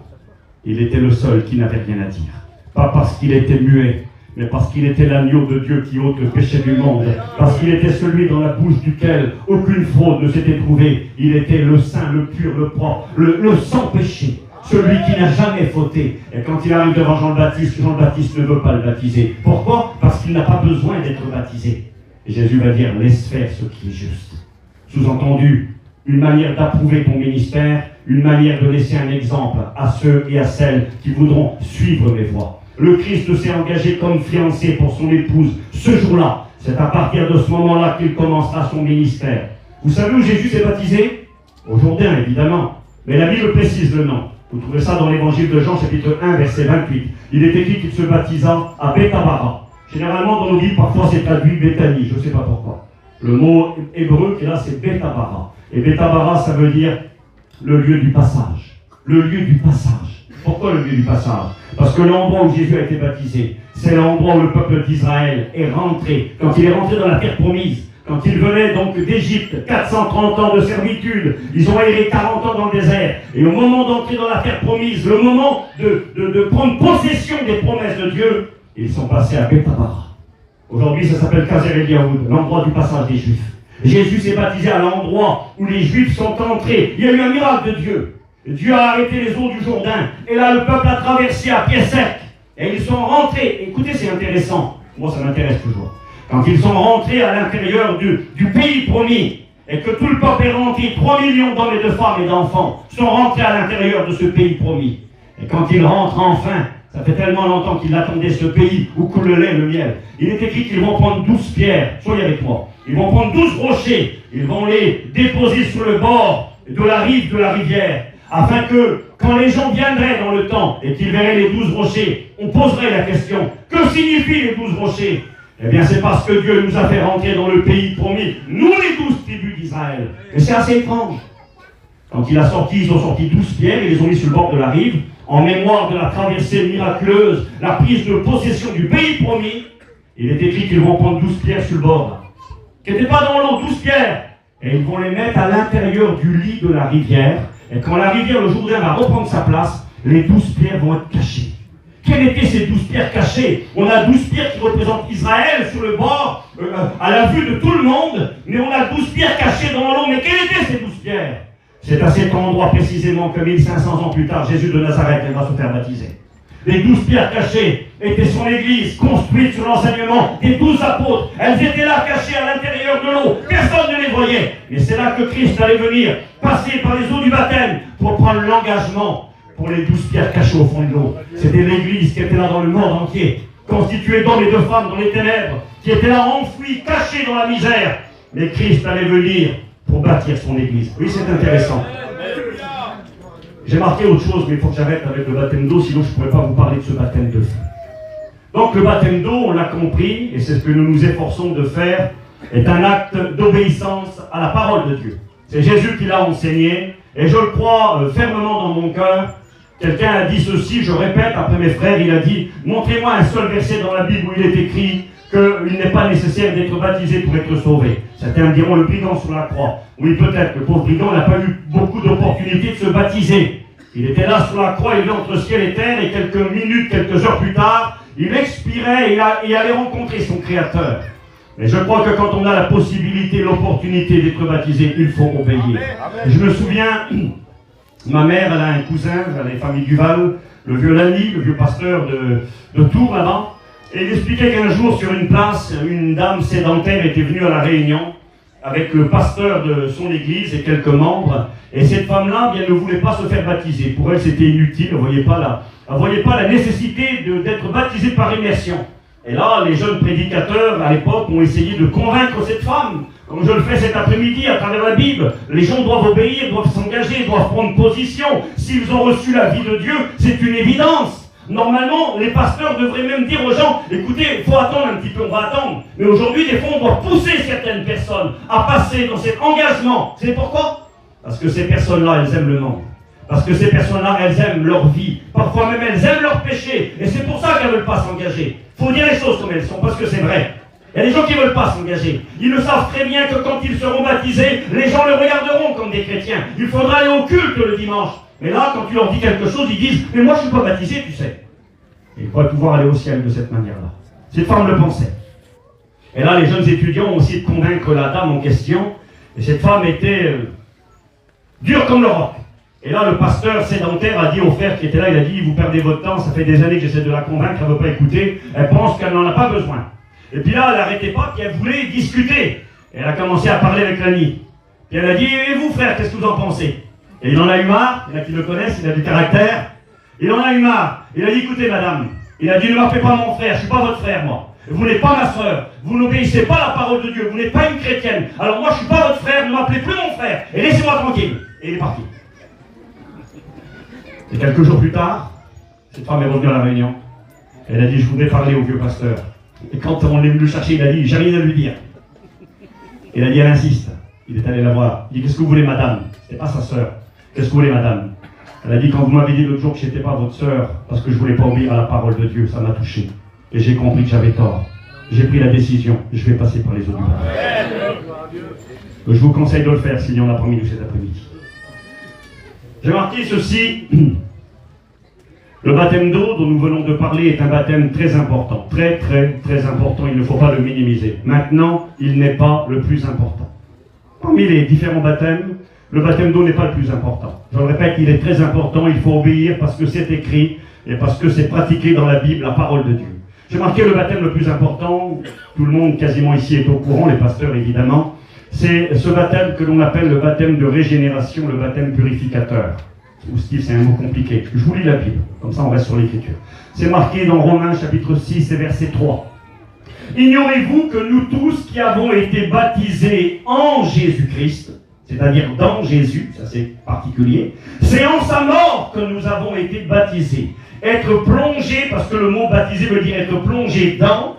Il était le seul qui n'avait rien à dire. Pas parce qu'il était muet, mais parce qu'il était l'agneau de Dieu qui ôte le péché du monde, parce qu'il était celui dans la bouche duquel aucune fraude ne s'était trouvée. Il était le saint, le pur, le propre, le sans péché, celui qui n'a jamais fauté. Et quand il arrive devant Jean le Baptiste ne veut pas le baptiser. Pourquoi? Parce qu'il n'a pas besoin d'être baptisé. Et Jésus va dire, laisse faire ce qui est juste. Sous-entendu, une manière d'approuver ton ministère, une manière de laisser un exemple à ceux et à celles qui voudront suivre mes voies. Le Christ s'est engagé comme fiancé pour son épouse ce jour-là. C'est à partir de ce moment-là qu'il commencera son ministère. Vous savez où Jésus s'est baptisé? Au Jourdain, évidemment. Mais la Bible précise le nom. Vous trouvez ça dans l'évangile de Jean, chapitre 1, verset 28. Il est écrit qu'il se baptisa à Bethabara. Généralement, dans nos Bibles, parfois c'est traduit Béthanie. Je ne sais pas pourquoi. Le mot hébreu qui est là, c'est Bethabara. Et Bethabara, ça veut dire le lieu du passage. Le lieu du passage. Pourquoi le lieu du passage? Parce que l'endroit où Jésus a été baptisé, c'est l'endroit où le peuple d'Israël est rentré. Quand il est rentré dans la terre promise, quand il venait donc d'Égypte, 430 ans de servitude, ils ont erré 40 ans dans le désert. Et au moment d'entrer dans la terre promise, le moment de prendre possession des promesses de Dieu, ils sont passés à Bethabara. Aujourd'hui, ça s'appelle Kazer el-Yahoud, l'endroit du passage des Juifs. Jésus s'est baptisé à l'endroit où les Juifs sont entrés. Il y a eu un miracle de Dieu. Dieu a arrêté les eaux du Jourdain. Et là, le peuple a traversé à pied sec. Et ils sont rentrés. Écoutez, c'est intéressant. Moi, ça m'intéresse toujours. Quand ils sont rentrés à l'intérieur du pays promis, et que tout le peuple est rentré, 3 millions d'hommes et de femmes et d'enfants sont rentrés à l'intérieur de ce pays promis. Et quand ils rentrent enfin, ça fait tellement longtemps qu'ils attendaient ce pays où coule le lait et le miel. Il est écrit qu'ils vont prendre 12 pierres. Soyez avec moi. Ils vont prendre 12 rochers. Ils vont les déposer sur le bord de la rive de la rivière. Afin que, quand les gens viendraient dans le temps et qu'ils verraient les 12 rochers, on poserait la question, que signifient les 12 rochers? Eh bien, c'est parce que Dieu nous a fait rentrer dans le pays promis, nous les 12 tribus d'Israël. Et c'est assez étrange. Quand ils ont sorti 12 pierres, ils les ont mis sur le bord de la rive, en mémoire de la traversée miraculeuse, la prise de possession du pays promis. Il est écrit qu'ils vont prendre 12 pierres sur le bord, qui n'étaient pas dans l'eau, 12 pierres. Et ils vont les mettre à l'intérieur du lit de la rivière. Et quand la rivière, le Jourdain, va reprendre sa place, les 12 pierres vont être cachées. Quelles étaient ces 12 pierres cachées? On a 12 pierres qui représentent Israël sur le bord, à la vue de tout le monde, mais on a 12 pierres cachées dans l'eau. Mais quelles étaient ces 12 pierres? C'est à cet endroit précisément que 1500 ans plus tard, Jésus de Nazareth va se faire baptiser. Les 12 pierres cachées étaient son église, construite sur l'enseignement des 12 apôtres. Elles étaient là, cachées à l'intérieur de l'eau. Personne ne les voyait. Mais c'est là que Christ allait venir, passer par les eaux du baptême, pour prendre l'engagement pour les 12 pierres cachées au fond de l'eau. C'était l'église qui était là dans le monde entier, constituée d'hommes et de femmes dans les ténèbres, qui étaient là enfouis, cachés dans la misère. Mais Christ allait venir pour bâtir son église. Oui, c'est intéressant. J'ai marqué autre chose, mais il faut que j'arrête avec le baptême d'eau, sinon je ne pourrais pas vous parler de ce baptême de feu. Donc le baptême d'eau, on l'a compris, et c'est ce que nous nous efforçons de faire, est un acte d'obéissance à la parole de Dieu. C'est Jésus qui l'a enseigné, et je le crois fermement dans mon cœur. Quelqu'un a dit ceci, je répète, après mes frères, il a dit « Montrez-moi un seul verset dans la Bible où il est écrit qu'il n'est pas nécessaire d'être baptisé pour être sauvé. » Certains diront le brigand sur la croix. Oui, peut-être, le pauvre brigand n'a pas eu beaucoup d'opportunités de se baptiser. Il était là sur la croix, il vit entre ciel et terre, et quelques minutes, quelques heures plus tard, il expirait et allait rencontrer son Créateur. Mais je crois que quand on a la possibilité, l'opportunité d'être baptisé, il faut obéir. Je me souviens, ma mère, elle a un cousin, dans les familles Duval, le vieux Lani, le vieux pasteur de Tours là-bas, et il expliquait qu'un jour, sur une place, une dame sédentaire était venue à la Réunion avec le pasteur de son église et quelques membres, et cette femme-là ne voulait pas se faire baptiser. Pour elle, c'était inutile, elle ne voyait pas la nécessité d'être baptisée par immersion. Et là, les jeunes prédicateurs, à l'époque, ont essayé de convaincre cette femme, comme je le fais cet après-midi à travers la Bible. Les gens doivent obéir, doivent s'engager, doivent prendre position. S'ils ont reçu la vie de Dieu, c'est une évidence. Normalement, les pasteurs devraient même dire aux gens, écoutez, il faut attendre un petit peu, on va attendre. Mais aujourd'hui, des fois, on doit pousser certaines personnes à passer dans cet engagement. Vous savez pourquoi? Parce que ces personnes-là, elles aiment le monde. Parce que ces personnes-là, elles aiment leur vie. Parfois même, elles aiment leur péché. Et c'est pour ça qu'elles ne veulent pas s'engager. Il faut dire les choses comme elles sont, parce que c'est vrai. Il y a des gens qui ne veulent pas s'engager. Ils le savent très bien que quand ils seront baptisés, les gens le regarderont comme des chrétiens. Il faudra aller au culte le dimanche. Mais là, quand tu leur dis quelque chose, ils disent « Mais moi, je ne suis pas baptisé, tu sais. » Et ils pourraient pouvoir aller au ciel de cette manière-là. Cette femme le pensait. Et là, les jeunes étudiants ont essayé de convaincre la dame en question. Et cette femme était dure comme le roc. Et là, le pasteur sédentaire a dit aux frères qui étaient là, il a dit « Vous perdez votre temps, ça fait des années que j'essaie de la convaincre, elle ne veut pas écouter. Elle pense qu'elle n'en a pas besoin. » Et puis là, elle n'arrêtait pas, puis elle voulait discuter. Et elle a commencé à parler avec l'ami. Puis elle a dit « Et vous, frère, qu'est-ce que vous en pensez ?» Et il en a eu marre, il y en a qui le connaissent, il a du caractère. Il en a eu marre. Il a dit, écoutez madame, il a dit, ne m'appelez pas mon frère, je ne suis pas votre frère moi. Vous n'êtes pas ma soeur, vous n'obéissez pas à la parole de Dieu, vous n'êtes pas une chrétienne. Alors moi je ne suis pas votre frère, ne m'appelez plus mon frère. Et laissez-moi tranquille. Et il est parti. Et quelques jours plus tard, cette femme est revenue à la Réunion. Elle a dit, je voudrais parler au vieux pasteur. Et quand on est venu le chercher, il a dit, j'ai rien à lui dire. Il a dit, elle insiste. Il est allé la voir. Il dit, qu'est-ce que vous voulez madame? C'était pas sa sœur. Qu'est-ce que vous voulez, madame? Elle a dit, quand vous m'avez dit l'autre jour que je n'étais pas votre sœur, parce que je ne voulais pas obéir à la parole de Dieu, ça m'a touché. Et j'ai compris que j'avais tort. J'ai pris la décision, je vais passer par les eaux du baptême. Je vous conseille de le faire s'il y en a parmi nous cet après-midi. J'ai marqué ceci. Le baptême d'eau dont nous venons de parler est un baptême très important. Très, très, très important. Il ne faut pas le minimiser. Maintenant, il n'est pas le plus important. Parmi les différents baptêmes, le baptême d'eau n'est pas le plus important. Je le répète, il est très important, il faut obéir parce que c'est écrit et parce que c'est pratiqué dans la Bible, la parole de Dieu. J'ai marqué le baptême le plus important, tout le monde quasiment ici est au courant, les pasteurs évidemment, c'est ce baptême que l'on appelle le baptême de régénération, le baptême purificateur. Ou Steve, c'est un mot compliqué. Je vous lis la Bible, comme ça on reste sur l'écriture. C'est marqué dans Romains chapitre 6 et verset 3. Ignorez-vous que nous tous qui avons été baptisés en Jésus-Christ, c'est-à-dire dans Jésus, ça c'est particulier, c'est en sa mort que nous avons été baptisés. Être plongé, parce que le mot baptisé veut dire être plongé dans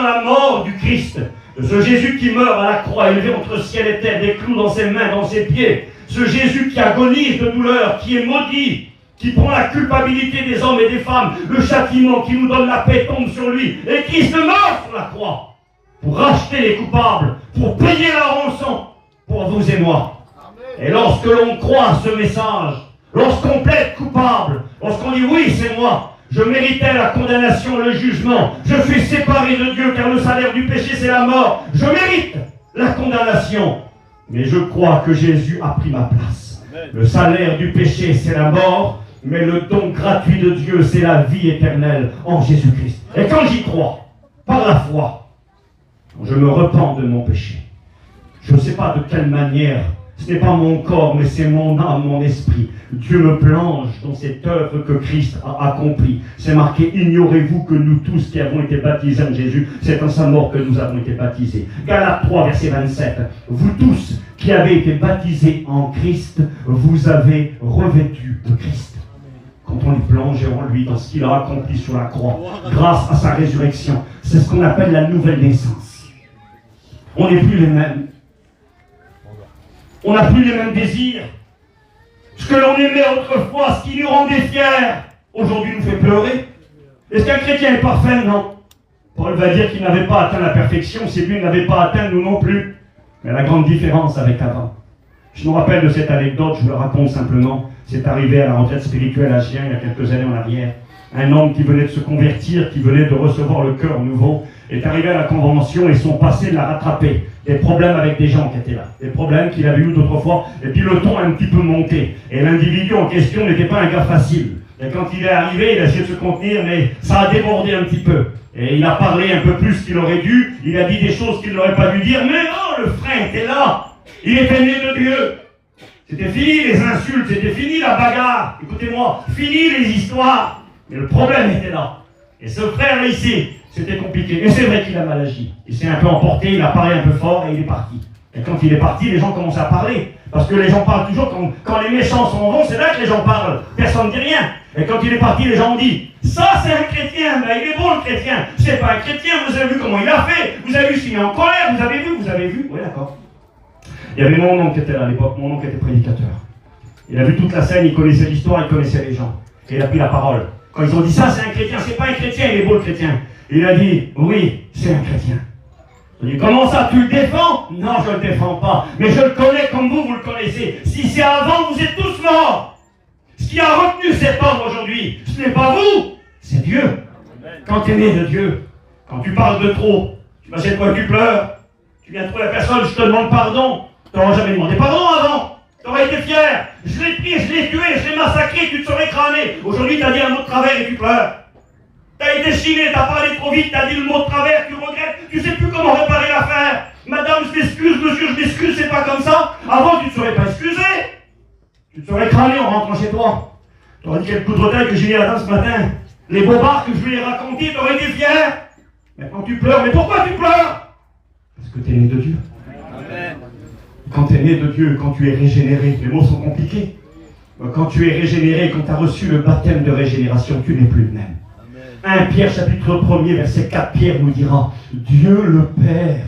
la mort du Christ. De ce Jésus qui meurt à la croix, élevé entre ciel et terre, des clous dans ses mains, dans ses pieds. Ce Jésus qui agonise de douleur, qui est maudit, qui prend la culpabilité des hommes et des femmes, le châtiment qui nous donne la paix tombe sur lui. Et Christ meurt sur la croix pour racheter les coupables, pour payer la rançon pour vous et moi. Et lorsque l'on croit ce message, lorsqu'on plaide coupable, lorsqu'on dit oui c'est moi, Je méritais la condamnation, le jugement. Je suis séparé de Dieu car le salaire du péché c'est la mort. Je mérite la condamnation. Mais je crois que Jésus a pris ma place. Le salaire du péché c'est la mort, mais le don gratuit de Dieu c'est la vie éternelle en Jésus-Christ. Et quand j'y crois, par la foi, je me repens de mon péché. Je ne sais pas de quelle manière. Ce n'est pas mon corps, mais c'est mon âme, mon esprit. Dieu me plonge dans cette œuvre que Christ a accomplie. C'est marqué, ignorez-vous que nous tous qui avons été baptisés en Jésus, c'est en sa mort que nous avons été baptisés. Galates 3, verset 27. Vous tous qui avez été baptisés en Christ, vous avez revêtu de Christ. Quand on est plongé en lui, dans ce qu'il a accompli sur la croix, grâce à sa résurrection, c'est ce qu'on appelle la nouvelle naissance. On n'est plus les mêmes. On n'a plus les mêmes désirs. Ce que l'on aimait autrefois, ce qui nous rendait fiers, aujourd'hui nous fait pleurer. Est-ce qu'un chrétien est parfait? Non. Paul va dire qu'il n'avait pas atteint la perfection, si lui n'avait pas atteint, nous non plus. Mais la grande différence avec avant. Je me rappelle de cette anecdote, je vous la raconte simplement. C'est arrivé à la retraite spirituelle à Chien, il y a quelques années en arrière. Un homme qui venait de se convertir, qui venait de recevoir le cœur nouveau, est arrivé à la convention et son passé l'a rattrapé. Des problèmes avec des gens qui étaient là, des problèmes qu'il avait eu d'autres fois, et puis le ton a un petit peu monté. Et l'individu en question n'était pas un gars facile. Et quand il est arrivé, il a essayé de se contenir, mais ça a débordé un petit peu. Et il a parlé un peu plus qu'il aurait dû, il a dit des choses qu'il n'aurait pas dû dire, mais non, le frein était là, il était né de Dieu. C'était fini les insultes, c'était fini la bagarre, écoutez-moi, fini les histoires. Mais le problème était là. Et ce frère ici, c'était compliqué. Et c'est vrai qu'il a mal agi. Il s'est un peu emporté, il a parlé un peu fort et il est parti. Et quand il est parti, les gens commencent à parler. Parce que les gens parlent toujours, quand les méchants s'en vont, c'est là que les gens parlent. Personne ne dit rien. Et quand il est parti, les gens ont dit, ça c'est un chrétien, ben, il est bon le chrétien. C'est pas un chrétien, vous avez vu comment il a fait. Vous avez vu s'il est en colère, vous avez vu. Oui, d'accord. Il y avait mon oncle qui était là à l'époque, mon oncle était prédicateur. Il a vu toute la scène, il connaissait l'histoire, il connaissait les gens. Et il a pris la parole. Quand ils ont dit ça, c'est un chrétien, c'est pas un chrétien, il est beau le chrétien. Il a dit, oui, c'est un chrétien. Il dit, comment ça, tu le défends? Non, je le défends pas. Mais je le connais comme vous le connaissez. Si c'est avant, vous êtes tous morts. Ce qui a retenu cet homme aujourd'hui, ce n'est pas vous, c'est Dieu. Quand tu es né de Dieu, quand tu parles de trop, tu vas chez toi, tu pleures, tu viens trouver la personne, je te demande pardon. Tu n'auras jamais demandé pardon avant. Tu aurais été fier. Je l'ai pris, je l'ai tué, je l'ai massacré, tu te serais cramé. Aujourd'hui, tu as dit un mot de travers et tu pleures. Tu as été chiné, tu as parlé trop vite, tu as dit le mot de travers, tu regrettes, tu sais plus comment réparer l'affaire. Madame, je m'excuse, monsieur, je m'excuse, c'est pas comme ça. Avant, tu ne te serais pas excusé. Tu te serais cramé en rentrant chez toi. Tu aurais dit quel coup de retard que j'ai mis à la dame ce matin. Les bobards que je lui ai racontés, tu aurais été fier. Maintenant, tu pleures. Mais pourquoi tu pleures? Parce que tu es né de Dieu. Amen. Quand tu es né de Dieu, quand tu es régénéré, les mots sont compliqués. Quand tu es régénéré, quand tu as reçu le baptême de régénération, tu n'es plus le même. 1 Pierre chapitre 1er verset 4, Pierre nous dira, Dieu le Père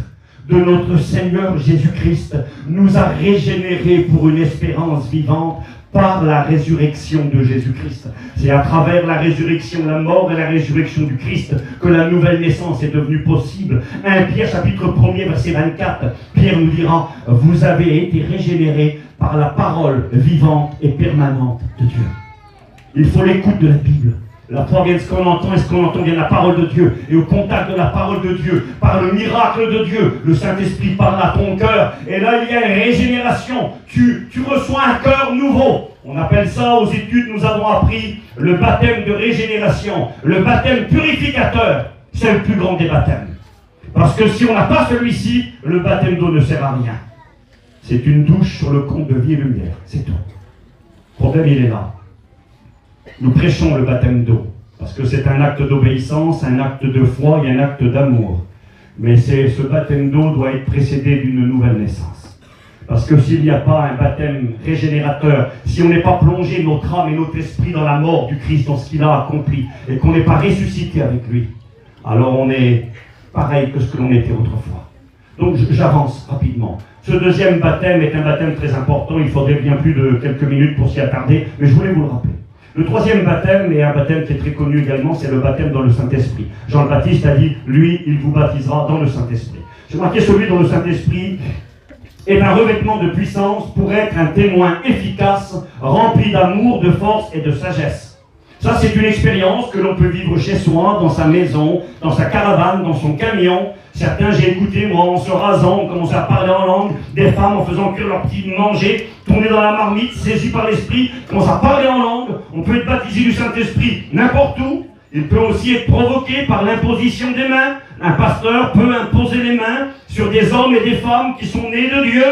de notre Seigneur Jésus-Christ nous a régénérés pour une espérance vivante par la résurrection de Jésus-Christ. C'est à travers la résurrection, la mort et la résurrection du Christ que la nouvelle naissance est devenue possible. 1 Pierre chapitre 1er verset 24, Pierre nous dira, vous avez été régénérés par la parole vivante et permanente de Dieu. Il faut l'écoute de la Bible. La foi vient de ce qu'on entend, et ce qu'on entend vient de la parole de Dieu. Et au contact de la parole de Dieu, par le miracle de Dieu, le Saint-Esprit parle à ton cœur. Et là, il y a une régénération. Tu reçois un cœur nouveau. On appelle ça, aux études, nous avons appris le baptême de régénération. Le baptême purificateur, c'est le plus grand des baptêmes. Parce que si on n'a pas celui-ci, le baptême d'eau ne sert à rien. C'est une douche sur le compte de vie et lumière. C'est tout. Le problème, il est là. Nous prêchons le baptême d'eau, parce que c'est un acte d'obéissance, un acte de foi et un acte d'amour. Mais ce baptême d'eau doit être précédé d'une nouvelle naissance. Parce que s'il n'y a pas un baptême régénérateur, si on n'est pas plongé notre âme et notre esprit dans la mort du Christ, dans ce qu'il a accompli, et qu'on n'est pas ressuscité avec lui, alors on est pareil que ce que l'on était autrefois. Donc j'avance rapidement. Ce deuxième baptême est un baptême très important, il faudrait bien plus de quelques minutes pour s'y attarder, mais je voulais vous le rappeler. Le troisième baptême, et un baptême qui est très connu également, c'est le baptême dans le Saint-Esprit. Jean le Baptiste a dit, lui, il vous baptisera dans le Saint-Esprit. J'ai marqué celui dans le Saint-Esprit est un revêtement de puissance pour être un témoin efficace, rempli d'amour, de force et de sagesse. Ça, c'est une expérience que l'on peut vivre chez soi, dans sa maison, dans sa caravane, dans son camion. Certains, j'ai écouté, moi, en se rasant, on commençait à parler en langue, des femmes en faisant cuire leur petit manger, tourner dans la marmite, saisies par l'esprit, commencent à parler en langue. On peut être baptisé du Saint-Esprit n'importe où. Il peut aussi être provoqué par l'imposition des mains. Un pasteur peut imposer les mains sur des hommes et des femmes qui sont nés de Dieu,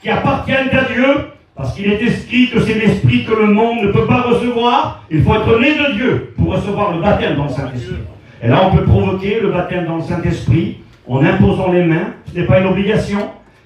qui appartiennent à Dieu, parce qu'il est écrit que c'est l'esprit que le monde ne peut pas recevoir. Il faut être né de Dieu pour recevoir le baptême dans le Saint-Esprit. Et là, on peut provoquer le baptême dans le Saint-Esprit en imposant les mains. Ce n'est pas une obligation.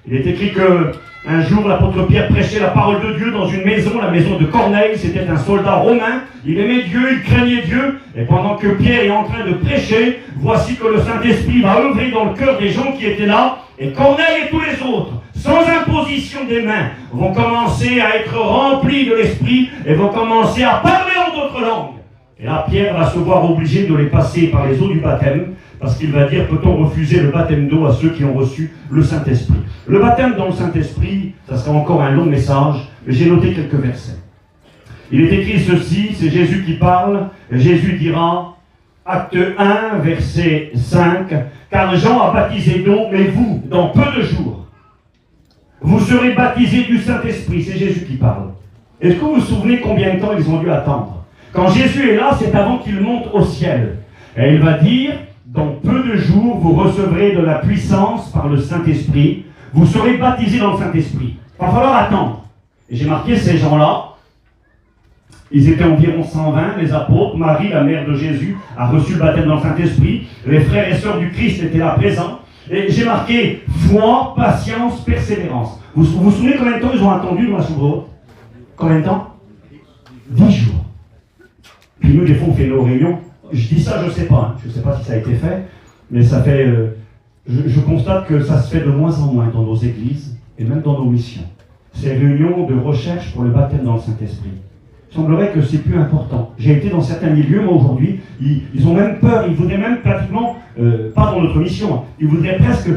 Il est écrit que un jour, l'apôtre Pierre prêchait la parole de Dieu dans une maison, la maison de Corneille. C'était un soldat romain. Il aimait Dieu, il craignait Dieu. Et pendant que Pierre est en train de prêcher, voici que le Saint-Esprit va œuvrer dans le cœur des gens qui étaient là. Et Corneille et tous les autres, sans imposition des mains, vont commencer à être remplis de l'Esprit et vont commencer à parler en d'autres langues. Et là, Pierre va se voir obligé de les passer par les eaux du baptême, parce qu'il va dire, peut-on refuser le baptême d'eau à ceux qui ont reçu le Saint-Esprit? Le baptême dans le Saint-Esprit, ça sera encore un long message, mais j'ai noté quelques versets. Il est écrit ceci, c'est Jésus qui parle, Jésus dira, acte 1, verset 5, « Car Jean a baptisé d'eau, mais vous, dans peu de jours, vous serez baptisés du Saint-Esprit. » C'est Jésus qui parle. Est-ce que vous vous souvenez combien de temps ils ont dû attendre? Quand Jésus est là, c'est avant qu'il monte au ciel. Et il va dire, dans peu de jours, vous recevrez de la puissance par le Saint-Esprit. Vous serez baptisés dans le Saint-Esprit. Il va falloir attendre. Et j'ai marqué ces gens-là. Ils étaient environ 120, les apôtres. Marie, la mère de Jésus, a reçu le baptême dans le Saint-Esprit. Les frères et sœurs du Christ étaient là présents. Et j'ai marqué foi, patience, persévérance. Vous vous souvenez combien de temps ils ont attendu dans la Soubrehaute? Combien de temps? 10 jours. Puis nous, des fois, on fait nos réunions. Je dis ça, je ne sais pas. Je ne sais pas si ça a été fait. Mais ça fait... je constate que ça se fait de moins en moins dans nos églises et même dans nos missions. Ces réunions de recherche pour le baptême dans le Saint-Esprit. Il semblerait que c'est plus important. J'ai été dans certains milieux, moi aujourd'hui, ils ont même peur, ils voudraient même pratiquement, pas dans notre mission, hein, ils voudraient presque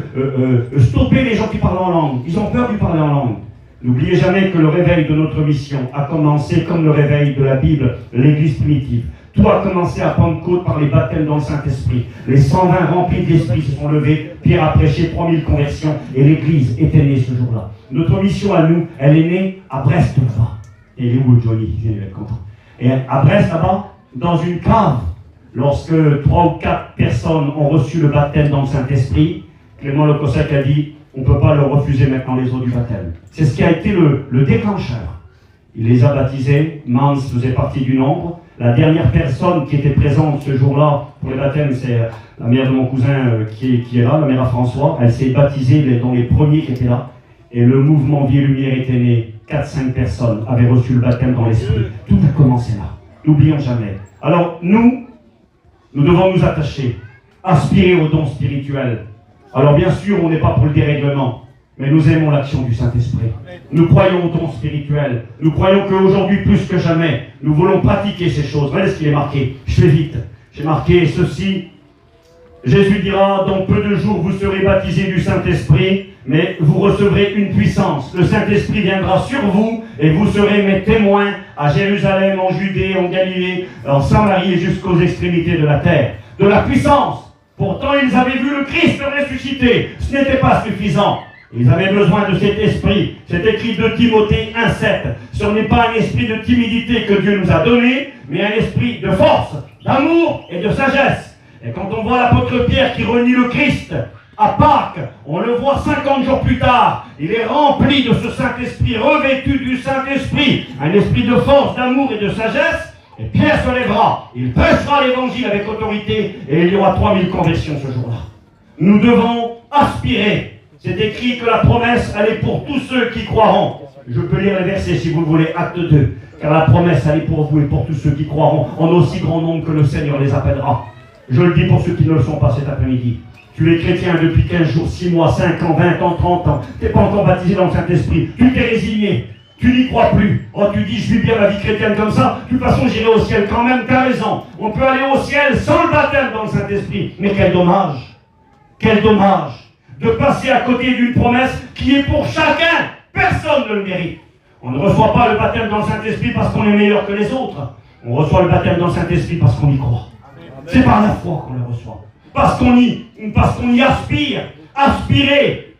stopper les gens qui parlent en langue. Ils ont peur de parler en langue. N'oubliez jamais que le réveil de notre mission a commencé comme le réveil de la Bible, l'Église primitive. Tout a commencé à Pentecôte par les baptêmes dans le Saint-Esprit. Les 120 remplis de l'Esprit se sont levés, Pierre a prêché 3000 conversions et l'Église était née ce jour-là. Notre mission à nous, elle est née à Brest une fois. Et il est où Johnny? Il vient d'être content. Et à Brest, là-bas, dans une cave, lorsque 3 ou 4 personnes ont reçu le baptême dans le Saint-Esprit, Clément Le Cossack a dit, on ne peut pas leur refuser maintenant les eaux du baptême. C'est ce qui a été le déclencheur. Il les a baptisés, Mans faisait partie du nombre. La dernière personne qui était présente ce jour-là pour le baptême, c'est la mère de mon cousin qui est là, la mère à François. Elle s'est baptisée dans les premiers qui étaient là. Et le mouvement Vie et Lumière était né. 4-5 personnes avaient reçu le baptême dans l'Esprit. Tout a commencé là. N'oublions jamais. Alors, nous devons nous attacher, aspirer aux dons spirituels. Alors, bien sûr, on n'est pas pour le dérèglement, mais nous aimons l'action du Saint-Esprit. Nous croyons aux dons spirituels. Nous croyons qu'aujourd'hui, plus que jamais, nous voulons pratiquer ces choses. Regardez ce qu'il est marqué. Je fais vite. J'ai marqué ceci. Jésus dira, dans peu de jours, vous serez baptisés du Saint-Esprit, mais vous recevrez une puissance. Le Saint-Esprit viendra sur vous et vous serez mes témoins à Jérusalem, en Judée, en Galilée, en Samarie et jusqu'aux extrémités de la terre. De la puissance. Pourtant, ils avaient vu le Christ ressuscité. Ce n'était pas suffisant. Ils avaient besoin de cet esprit. C'est écrit de Timothée 1,7. Ce n'est pas un esprit de timidité que Dieu nous a donné, mais un esprit de force, d'amour et de sagesse. Et quand on voit l'apôtre Pierre qui renie le Christ à Pâques, on le voit 50 jours plus tard. Il est rempli de ce Saint-Esprit, revêtu du Saint-Esprit. Un esprit de force, d'amour et de sagesse. Et Pierre se lèvera. Il prêchera l'évangile avec autorité et il y aura 3000 conversions ce jour-là. Nous devons aspirer. C'est écrit que la promesse, elle est pour tous ceux qui croiront. Je peux lire les versets si vous le voulez, acte 2. Car la promesse, elle est pour vous et pour tous ceux qui croiront, en aussi grand nombre que le Seigneur les appellera. Je le dis pour ceux qui ne le sont pas cet après-midi. Tu es chrétien depuis 15 jours, 6 mois, 5 ans, 20 ans, 30 ans. Tu n'es pas encore baptisé dans le Saint-Esprit. Tu t'es résigné. Tu n'y crois plus. Oh, tu dis, je vis bien ma vie chrétienne comme ça. De toute façon, j'irai au ciel quand même. Tu as raison. On peut aller au ciel sans le baptême dans le Saint-Esprit. Mais quel dommage. Quel dommage de passer à côté d'une promesse qui est pour chacun. Personne ne le mérite. On ne reçoit pas le baptême dans le Saint-Esprit parce qu'on est meilleur que les autres. On reçoit le baptême dans le Saint-Esprit parce qu'on y croit. C'est par la foi qu'on le reçoit. Parce qu'on y aspire. Aspirer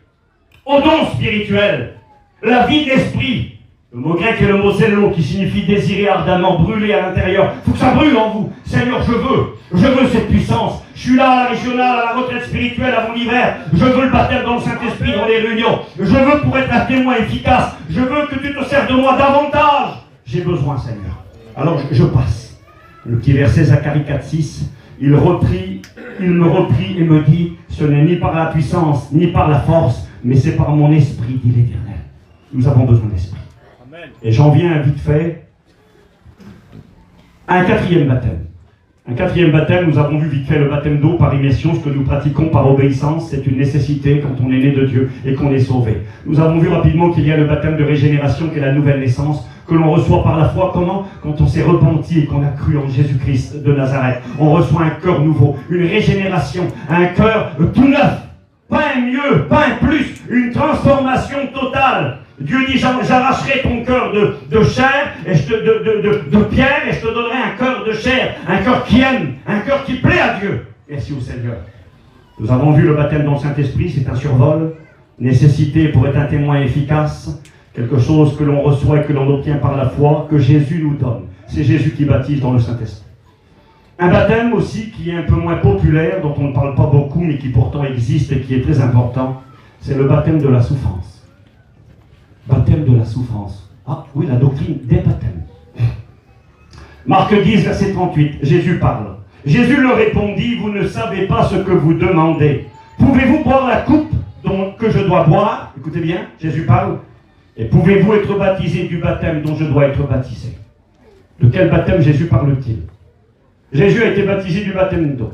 au don spirituel. La vie d'esprit. Le mot grec est le mot zélo qui signifie désirer ardemment, brûler à l'intérieur. Il faut que ça brûle en vous. Seigneur, je veux cette puissance. Je suis là à la régionale, à la retraite spirituelle, avant l'hiver. Je veux le baptême dans le Saint-Esprit, dans les réunions. Je veux pour être un témoin efficace. Je veux que tu te serves de moi davantage. J'ai besoin, Seigneur. Alors je passe. Le petit verset Zacharie 4,6. Il me reprit et me dit, ce n'est ni par la puissance, ni par la force, mais c'est par mon esprit, dit l'Éternel. Nous avons besoin d'esprit. Et j'en viens vite fait à un quatrième baptême. Un quatrième baptême, nous avons vu vite fait le baptême d'eau par immersion, ce que nous pratiquons par obéissance, c'est une nécessité quand on est né de Dieu et qu'on est sauvé. Nous avons vu rapidement qu'il y a le baptême de régénération, qui est la nouvelle naissance, que l'on reçoit par la foi. Comment? Quand on s'est repenti et qu'on a cru en Jésus-Christ de Nazareth. On reçoit un cœur nouveau, une régénération, un cœur tout neuf, pas un mieux, pas un plus, une transformation totale. Dieu dit, j'arracherai ton cœur de chair, et de pierre, et je te donnerai un cœur de chair, un cœur qui aime, un cœur qui plaît à Dieu. Merci au Seigneur. Nous avons vu le baptême dans le Saint-Esprit, c'est un survol, nécessité pour être un témoin efficace, quelque chose que l'on reçoit et que l'on obtient par la foi, que Jésus nous donne. C'est Jésus qui baptise dans le Saint-Esprit. Un baptême aussi qui est un peu moins populaire, dont on ne parle pas beaucoup, mais qui pourtant existe et qui est très important, c'est le baptême de la souffrance. Baptême de la souffrance. Ah oui, la doctrine des baptêmes. Marc 10, verset 38, Jésus parle. Jésus leur répondit, vous ne savez pas ce que vous demandez. Pouvez-vous boire la coupe que je dois boire? Écoutez bien, Jésus parle. Et pouvez-vous être baptisé du baptême dont je dois être baptisé? De quel baptême Jésus parle-t-il? Jésus a été baptisé du baptême d'eau.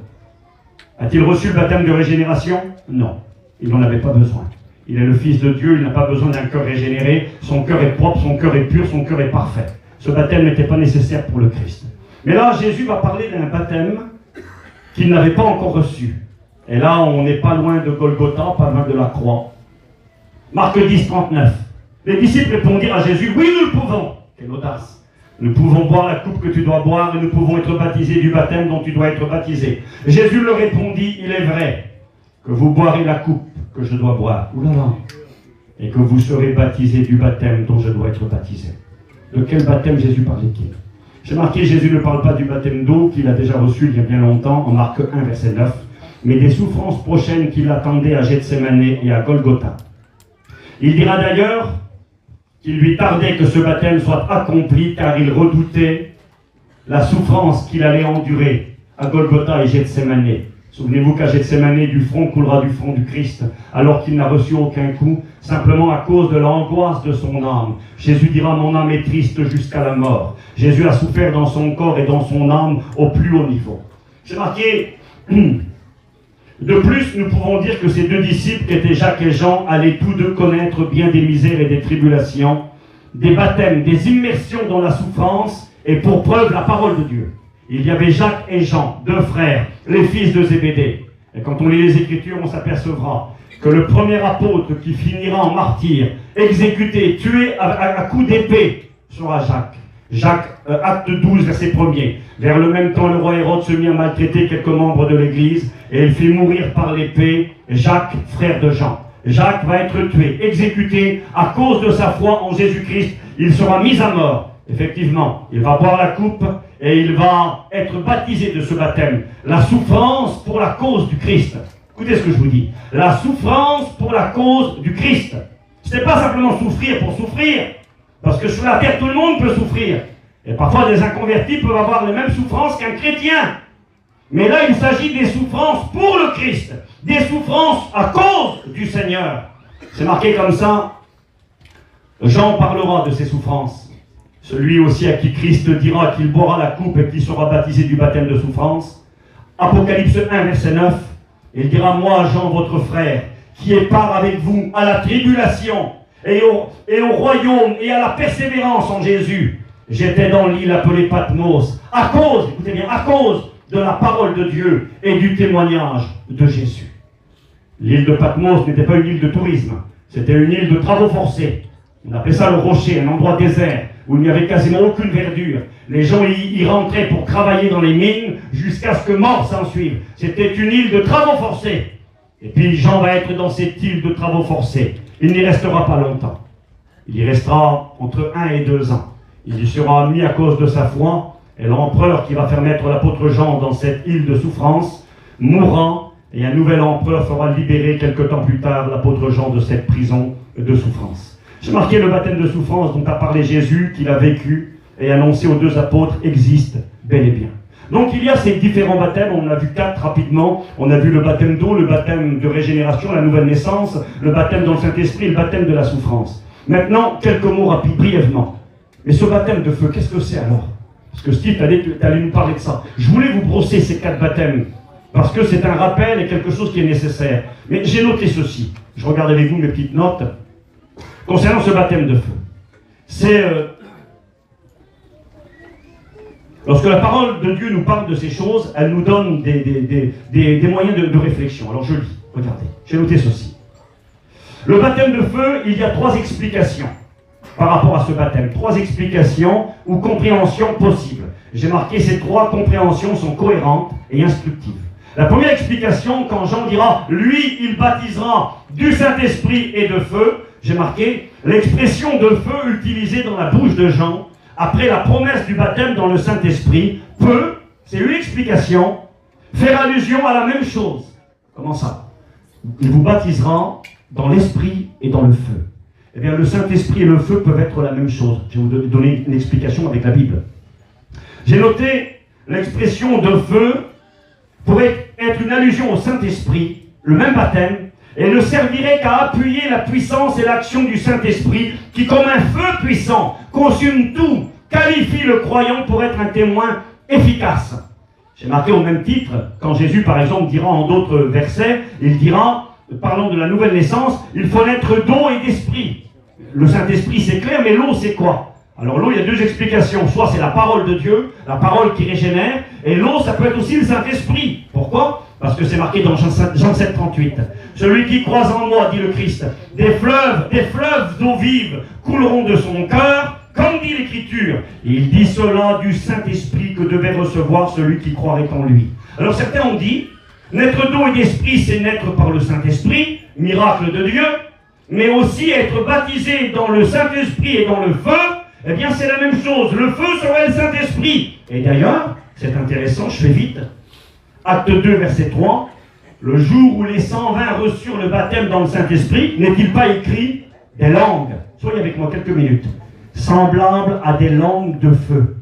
A-t-il reçu le baptême de régénération? Non, il n'en avait pas besoin. Il est le Fils de Dieu, il n'a pas besoin d'un cœur régénéré, son cœur est propre, son cœur est pur, son cœur est parfait. Ce baptême n'était pas nécessaire pour le Christ. Mais là, Jésus va parler d'un baptême qu'il n'avait pas encore reçu. Et là, on n'est pas loin de Golgotha, pas loin de la croix. Marc 10, 39. Les disciples répondirent à Jésus, oui, nous le pouvons. Quelle audace. Nous pouvons boire la coupe que tu dois boire et nous pouvons être baptisés du baptême dont tu dois être baptisé. Jésus leur répondit, il est vrai que vous boirez la coupe que je dois boire, et que vous serez baptisés du baptême dont je dois être baptisé. De quel baptême Jésus parlait-il? J'ai marqué, Jésus ne parle pas du baptême d'eau qu'il a déjà reçu il y a bien longtemps, en Marc 1, verset 9, mais des souffrances prochaines qui l'attendaient à Gethsémane et à Golgotha. Il dira d'ailleurs qu'il lui tardait que ce baptême soit accompli, car il redoutait la souffrance qu'il allait endurer à Golgotha et Gethsémane. Souvenez-vous qu'à Gethsémane, du front coulera du front du Christ, alors qu'il n'a reçu aucun coup, simplement à cause de l'angoisse de son âme. Jésus dira, mon âme est triste jusqu'à la mort. Jésus a souffert dans son corps et dans son âme au plus haut niveau. J'ai marqué, de plus, nous pouvons dire que ces deux disciples, qui étaient Jacques et Jean, allaient tous deux connaître bien des misères et des tribulations, des baptêmes, des immersions dans la souffrance, et pour preuve la parole de Dieu. Il y avait Jacques et Jean, deux frères, les fils de Zébédée. Et quand on lit les Écritures, on s'apercevra que le premier apôtre qui finira en martyr, exécuté, tué à coups d'épée, sera Jacques. Jacques, acte 12, verset 1er. Vers le même temps, le roi Hérode se mit à maltraiter quelques membres de l'Église et il fit mourir par l'épée Jacques, frère de Jean. Jacques va être tué, exécuté à cause de sa foi en Jésus-Christ. Il sera mis à mort. Effectivement, il va boire la coupe et il va être baptisé de ce baptême. La souffrance pour la cause du Christ. Écoutez ce que je vous dis. La souffrance pour la cause du Christ. Ce n'est pas simplement souffrir pour souffrir. Parce que sur la terre, tout le monde peut souffrir. Et parfois, des inconvertis peuvent avoir les mêmes souffrances qu'un chrétien. Mais là, il s'agit des souffrances pour le Christ. Des souffrances à cause du Seigneur. C'est marqué comme ça. Jean parlera de ces souffrances. Celui aussi à qui Christ dira qu'il boira la coupe et qu'il sera baptisé du baptême de souffrance. Apocalypse 1, verset 9. Il dira, moi, Jean, votre frère, qui est part avec vous à la tribulation et au royaume et à la persévérance en Jésus. J'étais dans l'île appelée Patmos, à cause, écoutez bien, à cause de la parole de Dieu et du témoignage de Jésus. L'île de Patmos n'était pas une île de tourisme, c'était une île de travaux forcés. On appelait ça le rocher, un endroit désert. où il n'y avait quasiment aucune verdure. Les gens y rentraient pour travailler dans les mines jusqu'à ce que mort s'en suive. C'était une île de travaux forcés. Et puis Jean va être dans cette île de travaux forcés. Il n'y restera pas longtemps. Il y restera entre 1 et 2 ans. Il y sera mis à cause de sa foi, et l'empereur qui va faire mettre l'apôtre Jean dans cette île de souffrance mourra, et un nouvel empereur fera libérer quelque temps plus tard l'apôtre Jean de cette prison de souffrance. J'ai marqué le baptême de souffrance dont a parlé Jésus, qu'il a vécu et annoncé aux 2 apôtres, existe bel et bien. Donc il y a ces différents baptêmes, on en a vu 4 rapidement. On a vu le baptême d'eau, le baptême de régénération, la nouvelle naissance, le baptême dans le Saint-Esprit et le baptême de la souffrance. Maintenant, quelques mots rapides, brièvement. Mais ce baptême de feu, qu'est-ce que c'est alors? Parce que Steve, tu allais nous parler de ça. Je voulais vous brosser ces 4 baptêmes, parce que c'est un rappel et quelque chose qui est nécessaire. Mais j'ai noté ceci. Je regarde avec vous mes petites notes. Concernant ce baptême de feu. C'est... lorsque la parole de Dieu nous parle de ces choses, elle nous donne des moyens de réflexion. Alors je lis, regardez, j'ai noté ceci. Le baptême de feu, il y a 3 explications par rapport à ce baptême. 3 explications ou compréhensions possibles. J'ai marqué ces 3 compréhensions sont cohérentes et instructives. La première explication, quand Jean dira « Lui, il baptisera du Saint-Esprit et de feu », j'ai marqué l'expression de feu utilisée dans la bouche de Jean après la promesse du baptême dans le Saint-Esprit peut, c'est une explication, faire allusion à la même chose. Comment ça? Il vous baptisera dans l'Esprit et dans le feu. Eh bien, le Saint-Esprit et le feu peuvent être la même chose. Je vais vous donner une explication avec la Bible. J'ai noté l'expression de feu pourrait être une allusion au Saint-Esprit, le même baptême, et ne servirait qu'à appuyer la puissance et l'action du Saint-Esprit qui, comme un feu puissant, consume tout, qualifie le croyant pour être un témoin efficace. J'ai marqué au même titre, quand Jésus, par exemple, dira en d'autres versets, il dira, parlant de la nouvelle naissance, il faut naître d'eau et d'esprit. Le Saint-Esprit, c'est clair, mais l'eau, c'est quoi? Alors l'eau, il y a 2 explications. Soit c'est la parole de Dieu, la parole qui régénère, et l'eau, ça peut être aussi le Saint-Esprit. Pourquoi? Parce que c'est marqué dans Jean 7, 38. Celui qui croit en moi, dit le Christ, des fleuves d'eau vive couleront de son cœur, comme dit l'Écriture. Et il dit cela du Saint-Esprit que devait recevoir celui qui croirait en lui. Alors certains ont dit, naître d'eau et d'esprit, c'est naître par le Saint-Esprit, miracle de Dieu, mais aussi être baptisé dans le Saint-Esprit et dans le feu, eh bien c'est la même chose. Le feu serait le Saint-Esprit. Et d'ailleurs, c'est intéressant, je fais vite. Acte 2, verset 3, le jour où les 120 reçurent le baptême dans le Saint-Esprit, n'est-il pas écrit des langues, soyez avec moi quelques minutes, semblables à des langues de feu,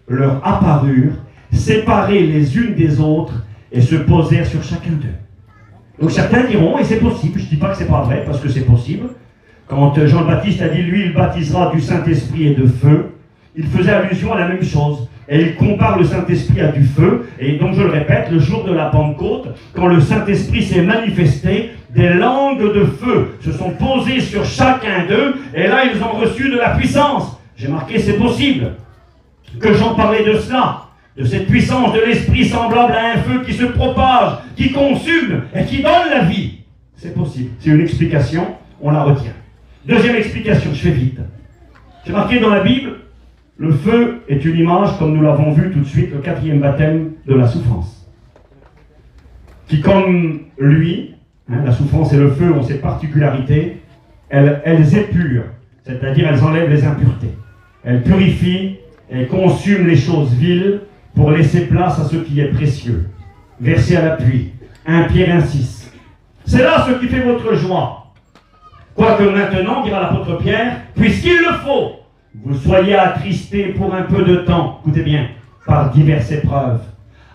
leur apparurent, séparées les unes des autres, et se posèrent sur chacun d'eux. Donc certains diront, et c'est possible, je ne dis pas que c'est pas vrai, parce que c'est possible, quand Jean le Baptiste a dit, lui, il baptisera du Saint-Esprit et de feu, il faisait allusion à la même chose. Et il compare le Saint-Esprit à du feu. Et donc, je le répète, le jour de la Pentecôte, quand le Saint-Esprit s'est manifesté, des langues de feu se sont posées sur chacun d'eux. Et là, ils ont reçu de la puissance. J'ai marqué, c'est possible que Jean parlait de cela, de cette puissance de l'Esprit semblable à un feu qui se propage, qui consume et qui donne la vie. C'est possible. C'est une explication, on la retient. Deuxième explication, je fais vite. J'ai marqué dans la Bible, le feu est une image, comme nous l'avons vu tout de suite, le 4e baptême de la souffrance. Qui, comme lui, la souffrance et le feu ont cette particularité, elles épurent, c'est-à-dire elles enlèvent les impuretés. Elles purifient et consument les choses viles pour laisser place à ce qui est précieux. Verset à l'appui, 1 Pierre 1,6. C'est là ce qui fait votre joie. Quoique maintenant, dira l'apôtre Pierre, puisqu'il le faut, vous soyez attristés pour un peu de temps, écoutez bien, par diverses épreuves,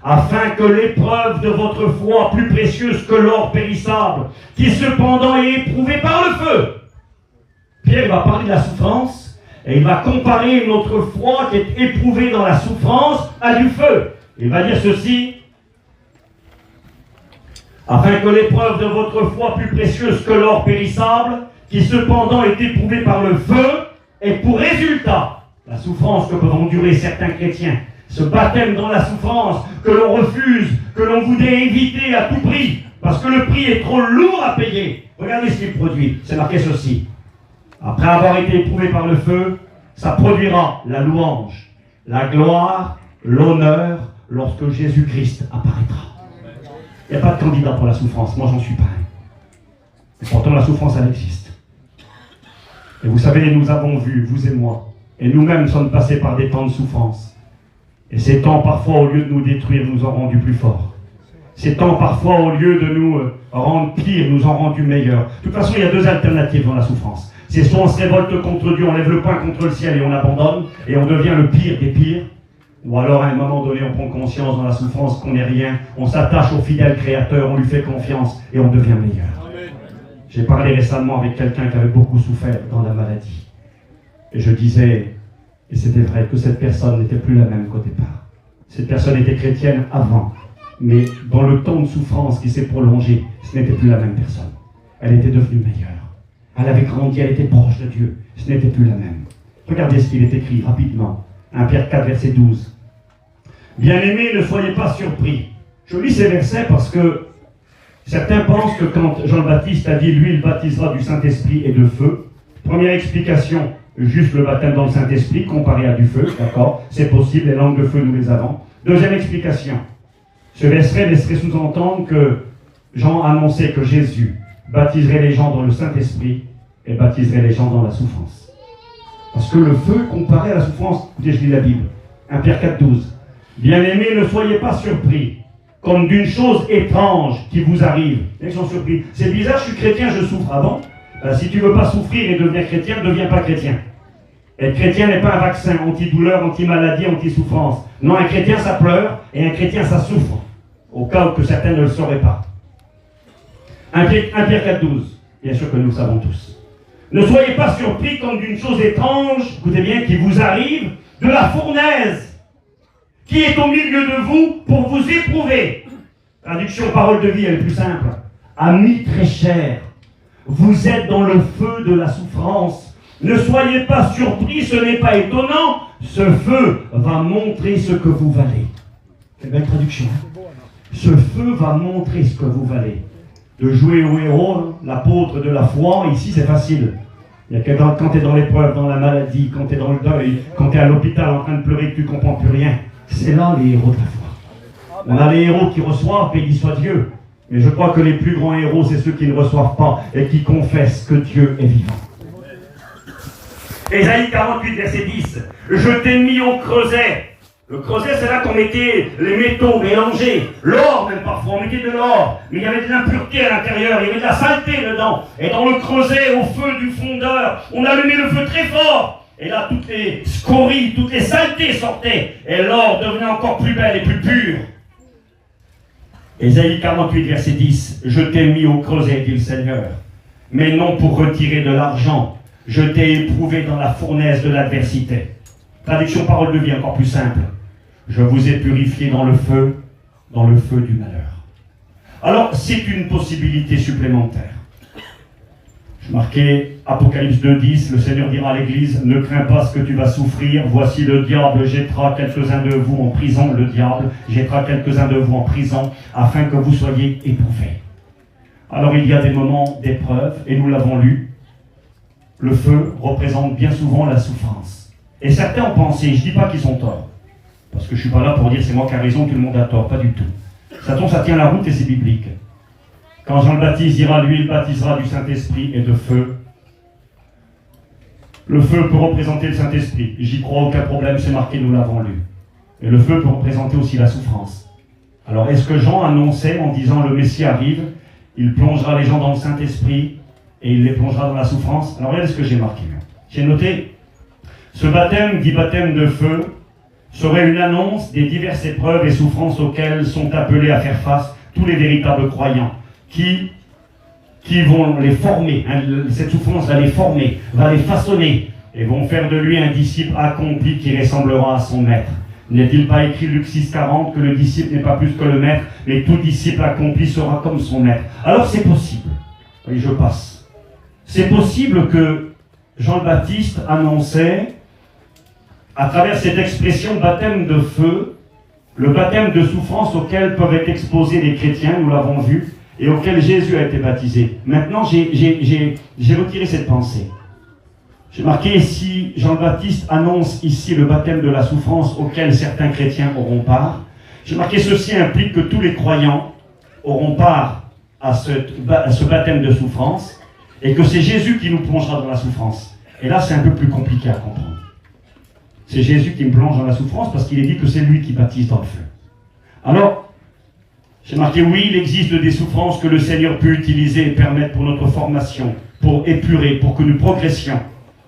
afin que l'épreuve de votre foi, plus précieuse que l'or périssable, qui cependant est éprouvée par le feu. Pierre va parler de la souffrance, et il va comparer notre foi qui est éprouvée dans la souffrance à du feu. Il va dire ceci, afin que l'épreuve de votre foi, plus précieuse que l'or périssable, qui cependant est éprouvée par le feu, et pour résultat, la souffrance que peuvent endurer certains chrétiens, ce baptême dans la souffrance que l'on refuse, que l'on voudrait éviter à tout prix, parce que le prix est trop lourd à payer. Regardez ce qu'il produit, c'est marqué ceci. Après avoir été éprouvé par le feu, ça produira la louange, la gloire, l'honneur lorsque Jésus-Christ apparaîtra. Il n'y a pas de candidat pour la souffrance, moi j'en suis pas un. Et pourtant la souffrance elle existe. Et vous savez, nous avons vu, vous et moi, et nous-mêmes sommes passés par des temps de souffrance. Et ces temps parfois au lieu de nous détruire, nous ont rendus plus forts. Ces temps parfois au lieu de nous rendre pires, nous ont rendus meilleurs. De toute façon il y a deux alternatives dans la souffrance. C'est soit on se révolte contre Dieu, on lève le poing contre le ciel et on abandonne, et on devient le pire des pires. Ou alors à un moment donné, on prend conscience dans la souffrance qu'on n'est rien, on s'attache au fidèle Créateur, on lui fait confiance et on devient meilleur. J'ai parlé récemment avec quelqu'un qui avait beaucoup souffert dans la maladie. Et je disais, et c'était vrai, que cette personne n'était plus la même qu'au départ. Cette personne était chrétienne avant, mais dans le temps de souffrance qui s'est prolongé, ce n'était plus la même personne. Elle était devenue meilleure. Elle avait grandi, elle était proche de Dieu. Ce n'était plus la même. Regardez ce qu'il est écrit rapidement. 1 Pierre 4, verset 12. Bien-aimés, ne soyez pas surpris. Je lis ces versets parce que certains pensent que quand Jean-Baptiste a dit « lui, il baptisera du Saint-Esprit et de feu », première explication, juste le baptême dans le Saint-Esprit comparé à du feu, d'accord, c'est possible, les langues de feu, nous les avons. Deuxième explication, ce verset laisserait sous-entendre que Jean annonçait que Jésus baptiserait les gens dans le Saint-Esprit et baptiserait les gens dans la souffrance. Parce que le feu comparé à la souffrance, écoutez, je lis la Bible, 1 Pierre 4, 12. Bien-aimés, ne soyez pas surpris, comme d'une chose étrange qui vous arrive. Ils sont surpris. C'est bizarre, je suis chrétien, je souffre. Ah bon? Si tu ne veux pas souffrir et devenir chrétien, ne deviens pas chrétien. Être chrétien n'est pas un vaccin anti-douleur, anti-maladie, anti-souffrance. Non, un chrétien, ça pleure, et un chrétien, ça souffre. Au cas où que certains ne le sauraient pas. 1 Pierre 4, 12. Bien sûr que nous le savons tous. Ne soyez pas surpris comme d'une chose étrange, écoutez bien, qui vous arrive, de la fournaise, qui est au milieu de vous pour vous éprouver. Traduction parole de vie, elle est plus simple. Amis très chers, vous êtes dans le feu de la souffrance. Ne soyez pas surpris, ce n'est pas étonnant. Ce feu va montrer ce que vous valez. C'est belle traduction. Ce feu va montrer ce que vous valez. De jouer au héros, l'apôtre de la foi, ici c'est facile. Il y a que quand tu es dans l'épreuve, dans la maladie, quand tu es dans le deuil, quand tu es à l'hôpital en train de pleurer, que tu ne comprends plus rien. C'est là les héros de la foi. On a les héros qui reçoivent, béni soit Dieu. Mais je crois que les plus grands héros, c'est ceux qui ne reçoivent pas et qui confessent que Dieu est vivant. Ésaïe 48, verset 10. Je t'ai mis au creuset. Le creuset, c'est là qu'on mettait les métaux mélangés. L'or, même parfois, on mettait de l'or. Mais il y avait de l'impureté à l'intérieur, il y avait de la saleté dedans. Et dans le creuset, au feu du fondeur, on allumait le feu très fort. Et là, toutes les scories, toutes les saletés sortaient. Et l'or devenait encore plus belle et plus pure. Ésaïe 48, verset 10. Je t'ai mis au creuset, dit le Seigneur. Mais non pour retirer de l'argent. Je t'ai éprouvé dans la fournaise de l'adversité. Traduction parole de vie encore plus simple. Je vous ai purifié dans le feu du malheur. Alors, c'est une possibilité supplémentaire. Je marquais Apocalypse 2.10, le Seigneur dira à l'Église, ne crains pas ce que tu vas souffrir, voici le diable jettera quelques-uns de vous en prison, le diable jettera quelques-uns de vous en prison, afin que vous soyez éprouvés. Alors il y a des moments d'épreuve, et nous l'avons lu, le feu représente bien souvent la souffrance. Et certains ont pensé, je ne dis pas qu'ils ont tort, parce que je ne suis pas là pour dire c'est moi qui ai raison, tout le monde a tort, pas du tout. Ça tient la route et c'est biblique. Quand Jean le Baptiste dira, lui, il baptisera du Saint-Esprit et de feu. Le feu peut représenter le Saint-Esprit. J'y crois, aucun problème, c'est marqué, nous l'avons lu. Et le feu peut représenter aussi la souffrance. Alors, est-ce que Jean annonçait en disant, le Messie arrive, il plongera les gens dans le Saint-Esprit et il les plongera dans la souffrance? Alors, regardez ce que j'ai marqué. J'ai noté, ce baptême, dit baptême de feu, serait une annonce des diverses épreuves et souffrances auxquelles sont appelés à faire face tous les véritables croyants qui vont les former. Cette souffrance va les former, va les façonner et vont faire de lui un disciple accompli qui ressemblera à son maître. N'est-il pas écrit Luc 6,40 que le disciple n'est pas plus que le maître, mais tout disciple accompli sera comme son maître? Alors c'est possible, et je passe, c'est possible que Jean le Baptiste annonçait à travers cette expression baptême de feu, le baptême de souffrance auquel peuvent être exposés les chrétiens, nous l'avons vu, et auquel Jésus a été baptisé. Maintenant, j'ai retiré cette pensée. J'ai marqué, si Jean le Baptiste annonce ici le baptême de la souffrance auquel certains chrétiens auront part, j'ai marqué, ceci implique que tous les croyants auront part à ce baptême de souffrance, et que c'est Jésus qui nous plongera dans la souffrance. Et là, c'est un peu plus compliqué à comprendre. C'est Jésus qui me plonge dans la souffrance parce qu'il est dit que c'est lui qui baptise dans le feu. Alors, j'ai marqué, oui, il existe des souffrances que le Seigneur peut utiliser et permettre pour notre formation, pour épurer, pour que nous progressions.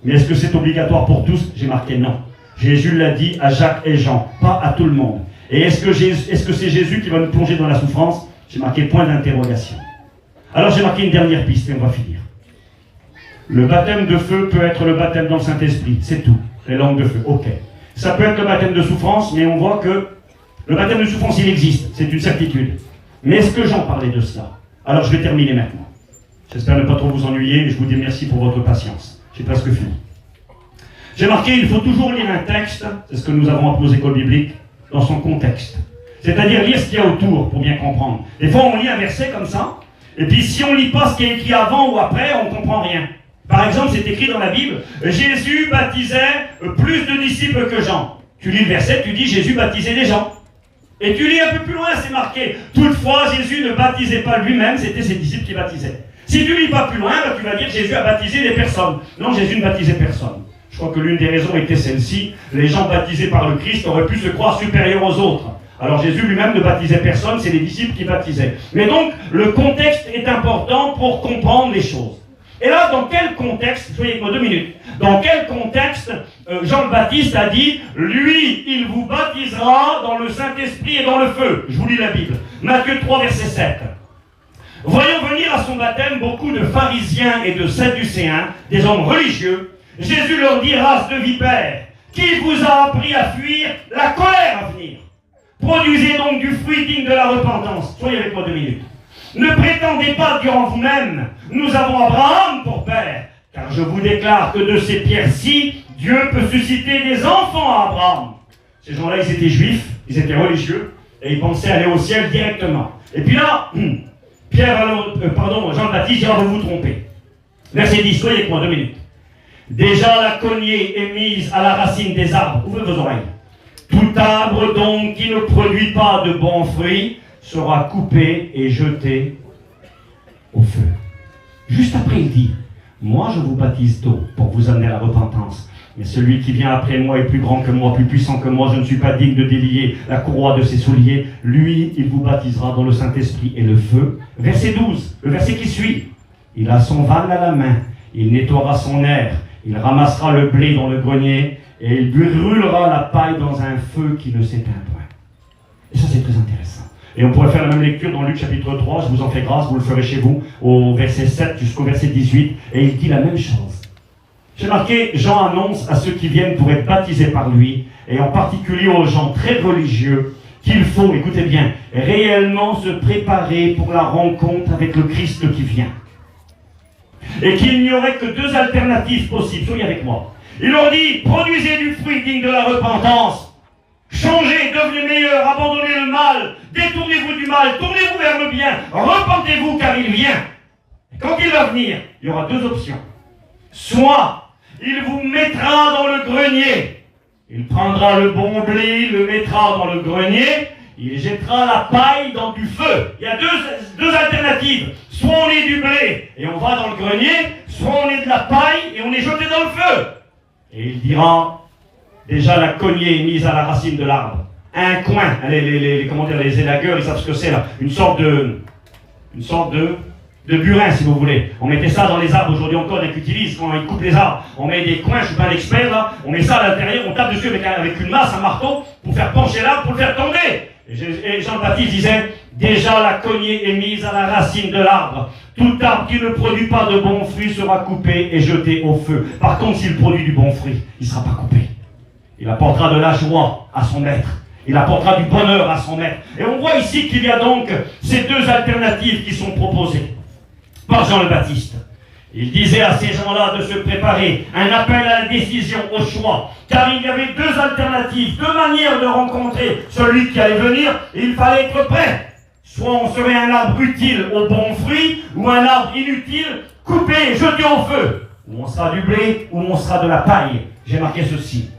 Mais est-ce que c'est obligatoire pour tous? J'ai marqué non. Jésus l'a dit à Jacques et Jean, pas à tout le monde. Et est-ce que c'est Jésus qui va nous plonger dans la souffrance? J'ai marqué point d'interrogation. Alors j'ai marqué une dernière piste et on va finir. Le baptême de feu peut être le baptême dans le Saint-Esprit, c'est tout. Les langues de feu, ok. Ça peut être le baptême de souffrance, mais on voit que le baptême de souffrance, il existe, c'est une certitude. Mais est-ce que Jean parlait de cela? Alors je vais terminer maintenant. J'espère ne pas trop vous ennuyer, mais je vous dis merci pour votre patience. J'ai presque fini. J'ai marqué, il faut toujours lire un texte, c'est ce que nous avons appris aux écoles bibliques, dans son contexte. C'est-à-dire lire ce qu'il y a autour pour bien comprendre. Des fois, on lit un verset comme ça, et puis si on ne lit pas ce qui est écrit avant ou après, on ne comprend rien. Par exemple, c'est écrit dans la Bible, Jésus baptisait plus de disciples que Jean. Tu lis le verset, tu dis Jésus baptisait des gens. Et tu lis un peu plus loin, c'est marqué. Toutefois, Jésus ne baptisait pas lui-même, c'était ses disciples qui baptisaient. Si tu lis pas plus loin, tu vas dire Jésus a baptisé des personnes. Non, Jésus ne baptisait personne. Je crois que l'une des raisons était celle-ci. Les gens baptisés par le Christ auraient pu se croire supérieurs aux autres. Alors Jésus lui-même ne baptisait personne, c'est les disciples qui baptisaient. Mais donc, le contexte est important pour comprendre les choses. Et là, dans quel contexte, soyez avec moi 2 minutes, dans quel contexte Jean le Baptiste a dit, lui, il vous baptisera dans le Saint-Esprit et dans le feu. Je vous lis la Bible. Matthieu 3, verset 7. Voyant venir à son baptême beaucoup de pharisiens et de sadducéens, des hommes religieux, Jésus leur dit, race de vipères, qui vous a appris à fuir la colère à venir? Produisez donc du fruit digne de la repentance. Soyez avec moi 2 minutes. Ne prétendez pas durant vous-même, nous avons Abraham pour père, car je vous déclare que de ces pierres-ci, Dieu peut susciter des enfants à Abraham. Ces gens-là, ils étaient juifs, ils étaient religieux, et ils pensaient aller au ciel directement. Et puis là, Jean le Baptiste dira, vous vous trompez. Verset 10, soyez avec moi 2 minutes. Déjà la cognée est mise à la racine des arbres. Ouvrez vos oreilles. Tout arbre donc qui ne produit pas de bons fruits sera coupé et jeté au feu. Juste après, il dit, moi je vous baptise d'eau pour vous amener à la repentance. Mais celui qui vient après moi est plus grand que moi, plus puissant que moi. Je ne suis pas digne de délier la courroie de ses souliers. Lui, il vous baptisera dans le Saint-Esprit et le feu. Verset 12, le verset qui suit. Il a son vanne à la main. Il nettoiera son aire. Il ramassera le blé dans le grenier et il brûlera la paille dans un feu qui ne s'éteint point. Et ça, c'est très intéressant. Et on pourrait faire la même lecture dans Luc chapitre 3, je vous en fais grâce, vous le ferez chez vous, au verset 7 jusqu'au verset 18, et il dit la même chose. J'ai marqué, Jean annonce à ceux qui viennent pour être baptisés par lui, et en particulier aux gens très religieux, qu'il faut, écoutez bien, réellement se préparer pour la rencontre avec le Christ qui vient. Et qu'il n'y aurait que 2 alternatives possibles, soyez avec moi. Il leur dit, produisez du fruit digne de la repentance. Changez, devenez meilleurs, abandonnez le mal, détournez-vous du mal, tournez-vous vers le bien, repentez-vous car il vient. Et quand il va venir, il y aura 2 options. Soit il vous mettra dans le grenier, il prendra le bon blé, il le mettra dans le grenier, il jettera la paille dans du feu. Il y a deux alternatives. Soit on est du blé et on va dans le grenier, soit on est de la paille et on est jeté dans le feu. Et il dira, déjà la cognée est mise à la racine de l'arbre. Un coin, les élagueurs, ils savent ce que c'est là. Une sorte de burin, si vous voulez. On mettait ça dans les arbres aujourd'hui encore, ils utilisent quand ils coupent les arbres. On met des coins, je suis pas un expert là, on met ça à l'intérieur, on tape dessus avec une masse, un marteau, pour faire pencher l'arbre, pour le faire tomber. Et Jean le Baptiste disait, déjà la cognée est mise à la racine de l'arbre. Tout arbre qui ne produit pas de bons fruits sera coupé et jeté au feu. Par contre, s'il produit du bon fruit, il ne sera pas coupé. Il apportera de la joie à son maître. Il apportera du bonheur à son maître. Et on voit ici qu'il y a donc ces 2 alternatives qui sont proposées par Jean le Baptiste. Il disait à ces gens-là de se préparer, un appel à la décision, au choix, car il y avait 2 alternatives, 2 manières de rencontrer celui qui allait venir, et il fallait être prêt. Soit on serait un arbre utile au bon fruit, ou un arbre inutile, coupé et jeté au feu. Ou on sera du blé, ou on sera de la paille. J'ai marqué ceci.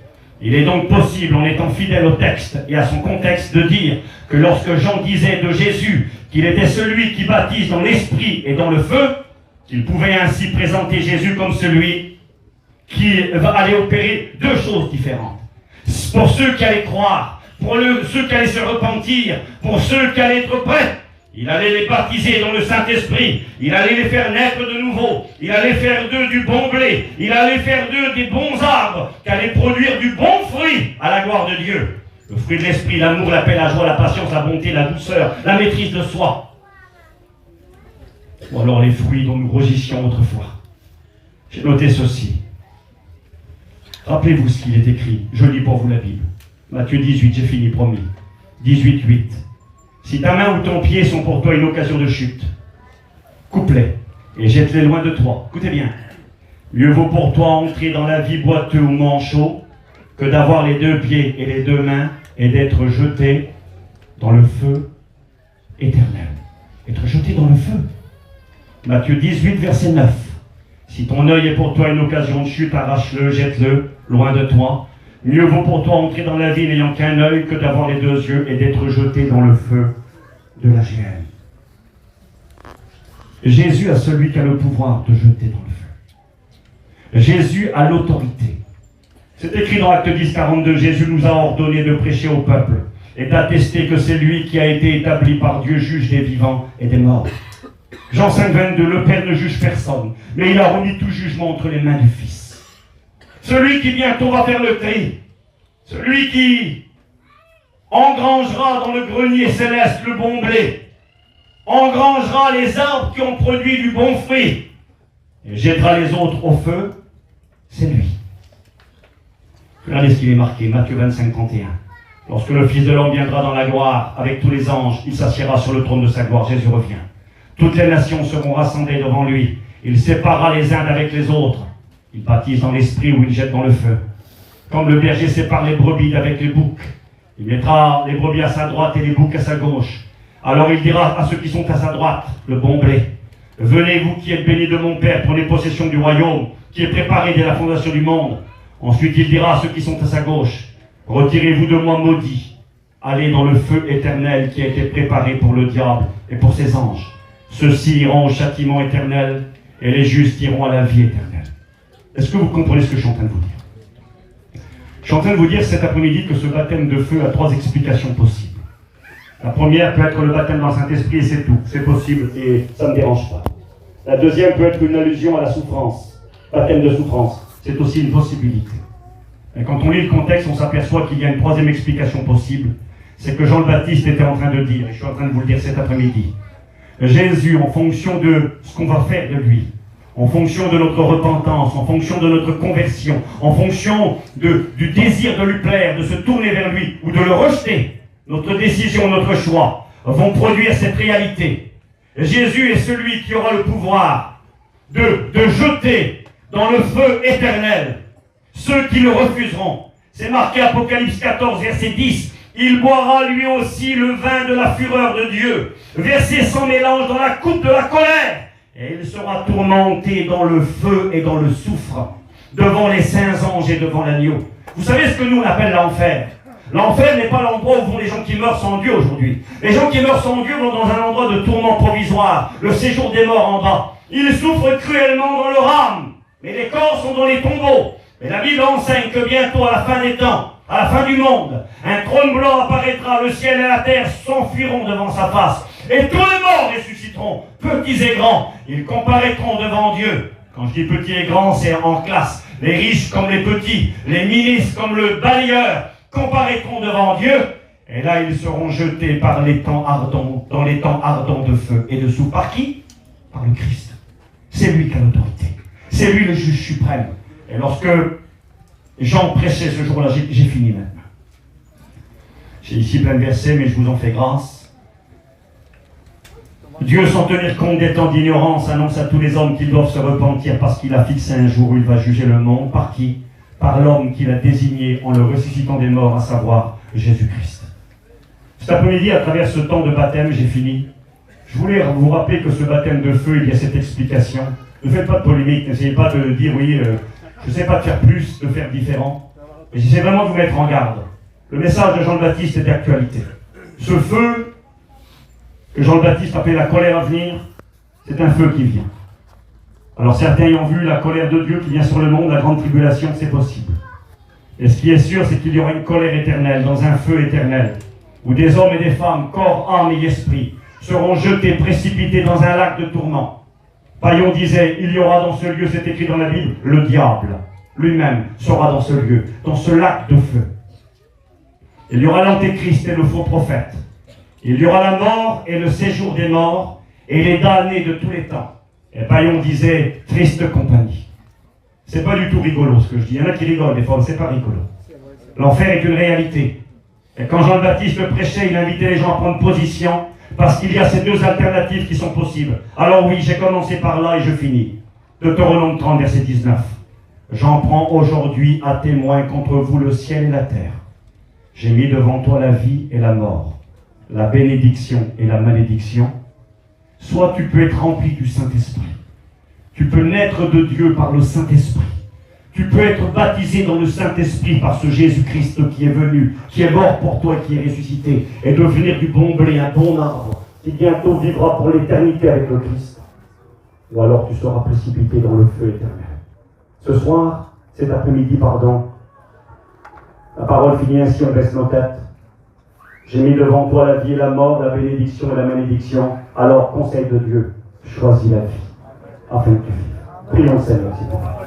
Il est donc possible, en étant fidèle au texte et à son contexte, de dire que lorsque Jean disait de Jésus qu'il était celui qui baptise dans l'esprit et dans le feu, qu'il pouvait ainsi présenter Jésus comme celui qui va aller opérer deux choses différentes. Pour ceux qui allaient croire, pour ceux qui allaient se repentir, pour ceux qui allaient être prêts, il allait les baptiser dans le Saint-Esprit, il allait les faire naître de nouveau, il allait faire d'eux du bon blé, il allait faire d'eux des bons arbres qui allaient produire du bon fruit à la gloire de Dieu. Le fruit de l'Esprit, l'amour, la paix, la joie, la patience, la bonté, la douceur, la maîtrise de soi. Ou alors les fruits dont nous rougissons autrefois. J'ai noté ceci. Rappelez-vous ce qu'il est écrit. Je lis pour vous la Bible. Matthieu 18, j'ai fini, promis. 18, 8. Si ta main ou ton pied sont pour toi une occasion de chute, coupe-les et jette-les loin de toi. Écoutez bien. Mieux vaut pour toi entrer dans la vie boiteux ou manchot que d'avoir les deux pieds et les deux mains et d'être jeté dans le feu éternel. Être jeté dans le feu. Matthieu 18, verset 9. Si ton œil est pour toi une occasion de chute, arrache-le, jette-le loin de toi. Mieux vaut pour toi entrer dans la vie n'ayant qu'un œil que d'avoir les deux yeux et d'être jeté dans le feu de la géhenne. Jésus a celui qui a le pouvoir de jeter dans le feu. Jésus a l'autorité. C'est écrit dans Acte 10, 42, Jésus nous a ordonné de prêcher au peuple et d'attester que c'est lui qui a été établi par Dieu, juge des vivants et des morts. Jean 5, 22, le Père ne juge personne, mais il a remis tout jugement entre les mains du Fils. Celui qui bientôt va faire le tri, celui qui engrangera dans le grenier céleste le bon blé, engrangera les arbres qui ont produit du bon fruit, et jettera les autres au feu, c'est lui. Regardez ce qu'il est marqué, Matthieu 25, 31. Lorsque le Fils de l'homme viendra dans la gloire avec tous les anges, il s'assiera sur le trône de sa gloire. Jésus revient. Toutes les nations seront rassemblées devant lui. Il séparera les uns d'avec les autres. Il baptise dans l'esprit ou il jette dans le feu. Comme le berger sépare les brebis d'avec les boucs, il mettra les brebis à sa droite et les boucs à sa gauche. Alors il dira à ceux qui sont à sa droite, le bon blé, venez vous qui êtes bénis de mon Père, prenez possession du royaume qui est préparé dès la fondation du monde. Ensuite il dira à ceux qui sont à sa gauche, retirez-vous de moi maudits, allez dans le feu éternel qui a été préparé pour le diable et pour ses anges. Ceux-ci iront au châtiment éternel et les justes iront à la vie éternelle. Est-ce que vous comprenez ce que je suis en train de vous dire? Je suis en train de vous dire cet après-midi que ce baptême de feu a trois explications possibles. La première peut être le baptême dans le Saint-Esprit et c'est tout. C'est possible et ça ne me dérange pas. La deuxième peut être une allusion à la souffrance. Baptême de souffrance. C'est aussi une possibilité. Et quand on lit le contexte, on s'aperçoit qu'il y a une troisième explication possible. C'est que Jean le Baptiste était en train de dire, et je suis en train de vous le dire cet après-midi, Jésus, en fonction de ce qu'on va faire de lui, en fonction de notre repentance, en fonction de notre conversion, en fonction du désir de lui plaire, de se tourner vers lui ou de le rejeter, notre décision, notre choix, vont produire cette réalité. Jésus est celui qui aura le pouvoir de jeter dans le feu éternel ceux qui le refuseront. C'est marqué Apocalypse 14, verset 10. Il boira lui aussi le vin de la fureur de Dieu, versé sans mélange dans la coupe de la colère. Et il sera tourmenté dans le feu et dans le soufre, devant les saints anges et devant l'agneau. Vous savez ce que nous on appelle l'enfer? L'enfer n'est pas l'endroit où vont les gens qui meurent sans Dieu aujourd'hui. Les gens qui meurent sans Dieu vont dans un endroit de tourment provisoire, le séjour des morts en bas. Ils souffrent cruellement dans leur âme, mais les corps sont dans les tombeaux. Et la Bible enseigne que bientôt, à la fin des temps, à la fin du monde, un trône blanc apparaîtra, le ciel et la terre s'enfuiront devant sa face. Et tous les morts ressusciteront, petits et grands. Ils comparaîtront devant Dieu. Quand je dis petits et grands, c'est en classe. Les riches comme les petits, les ministres comme le balayeur, comparaîtront devant Dieu. Et là, ils seront jetés par les temps ardents, dans les temps ardents de feu et de souffle. Par qui? Par le Christ. C'est lui qui a l'autorité. C'est lui le juge suprême. Et lorsque Jean prêchait ce jour-là, j'ai fini maintenant. J'ai ici plein de versets, mais je vous en fais grâce. Dieu, sans tenir compte des temps d'ignorance, annonce à tous les hommes qu'ils doivent se repentir parce qu'il a fixé un jour où il va juger le monde. Par qui? Par l'homme qu'il a désigné en le ressuscitant des morts, à savoir Jésus-Christ. Cet après-midi, à travers ce temps de baptême, j'ai fini. Je voulais vous rappeler que ce baptême de feu, il y a cette explication. Ne faites pas de polémique, n'essayez pas de dire oui, je ne sais pas de faire plus, de faire différent. Mais j'essaie vraiment de vous mettre en garde. Le message de Jean le Baptiste est d'actualité. Ce feu que Jean le Baptiste appelait la colère à venir, c'est un feu qui vient. Alors certains ayant vu la colère de Dieu qui vient sur le monde, la grande tribulation, c'est possible. Et ce qui est sûr, c'est qu'il y aura une colère éternelle, dans un feu éternel, où des hommes et des femmes, corps, âme et esprit, seront jetés, précipités dans un lac de tourments. Paillon disait, il y aura dans ce lieu, c'est écrit dans la Bible, le diable lui-même sera dans ce lieu, dans ce lac de feu. Il y aura l'antéchrist et le faux prophète. Il y aura la mort et le séjour des morts et les damnés de tous les temps. Et Paillon disait, triste compagnie. C'est pas du tout rigolo ce que je dis. Il y en a qui rigolent des fois, mais c'est pas rigolo. L'enfer est une réalité. Et quand Jean le Baptiste le prêchait, il invitait les gens à prendre position, parce qu'il y a ces deux alternatives qui sont possibles. Alors oui, j'ai commencé par là et je finis. Deutéronome 30, verset 19. J'en prends aujourd'hui à témoin contre vous le ciel et la terre. J'ai mis devant toi la vie et la mort, la bénédiction et la malédiction. Soit tu peux être rempli du Saint-Esprit. Tu peux naître de Dieu par le Saint-Esprit. Tu peux être baptisé dans le Saint-Esprit par ce Jésus-Christ qui est venu, qui est mort pour toi et qui est ressuscité, et devenir du bon blé, un bon arbre, qui bientôt vivra pour l'éternité avec le Christ. Ou alors tu seras précipité dans le feu éternel. Ce soir, cet après-midi, pardon, la parole finit ainsi, on baisse nos têtes. J'ai mis devant toi la vie et la mort, la bénédiction et la malédiction. Alors, conseil de Dieu, choisis la vie, afin que tu vives. Prions le Seigneur, s'il te plaît.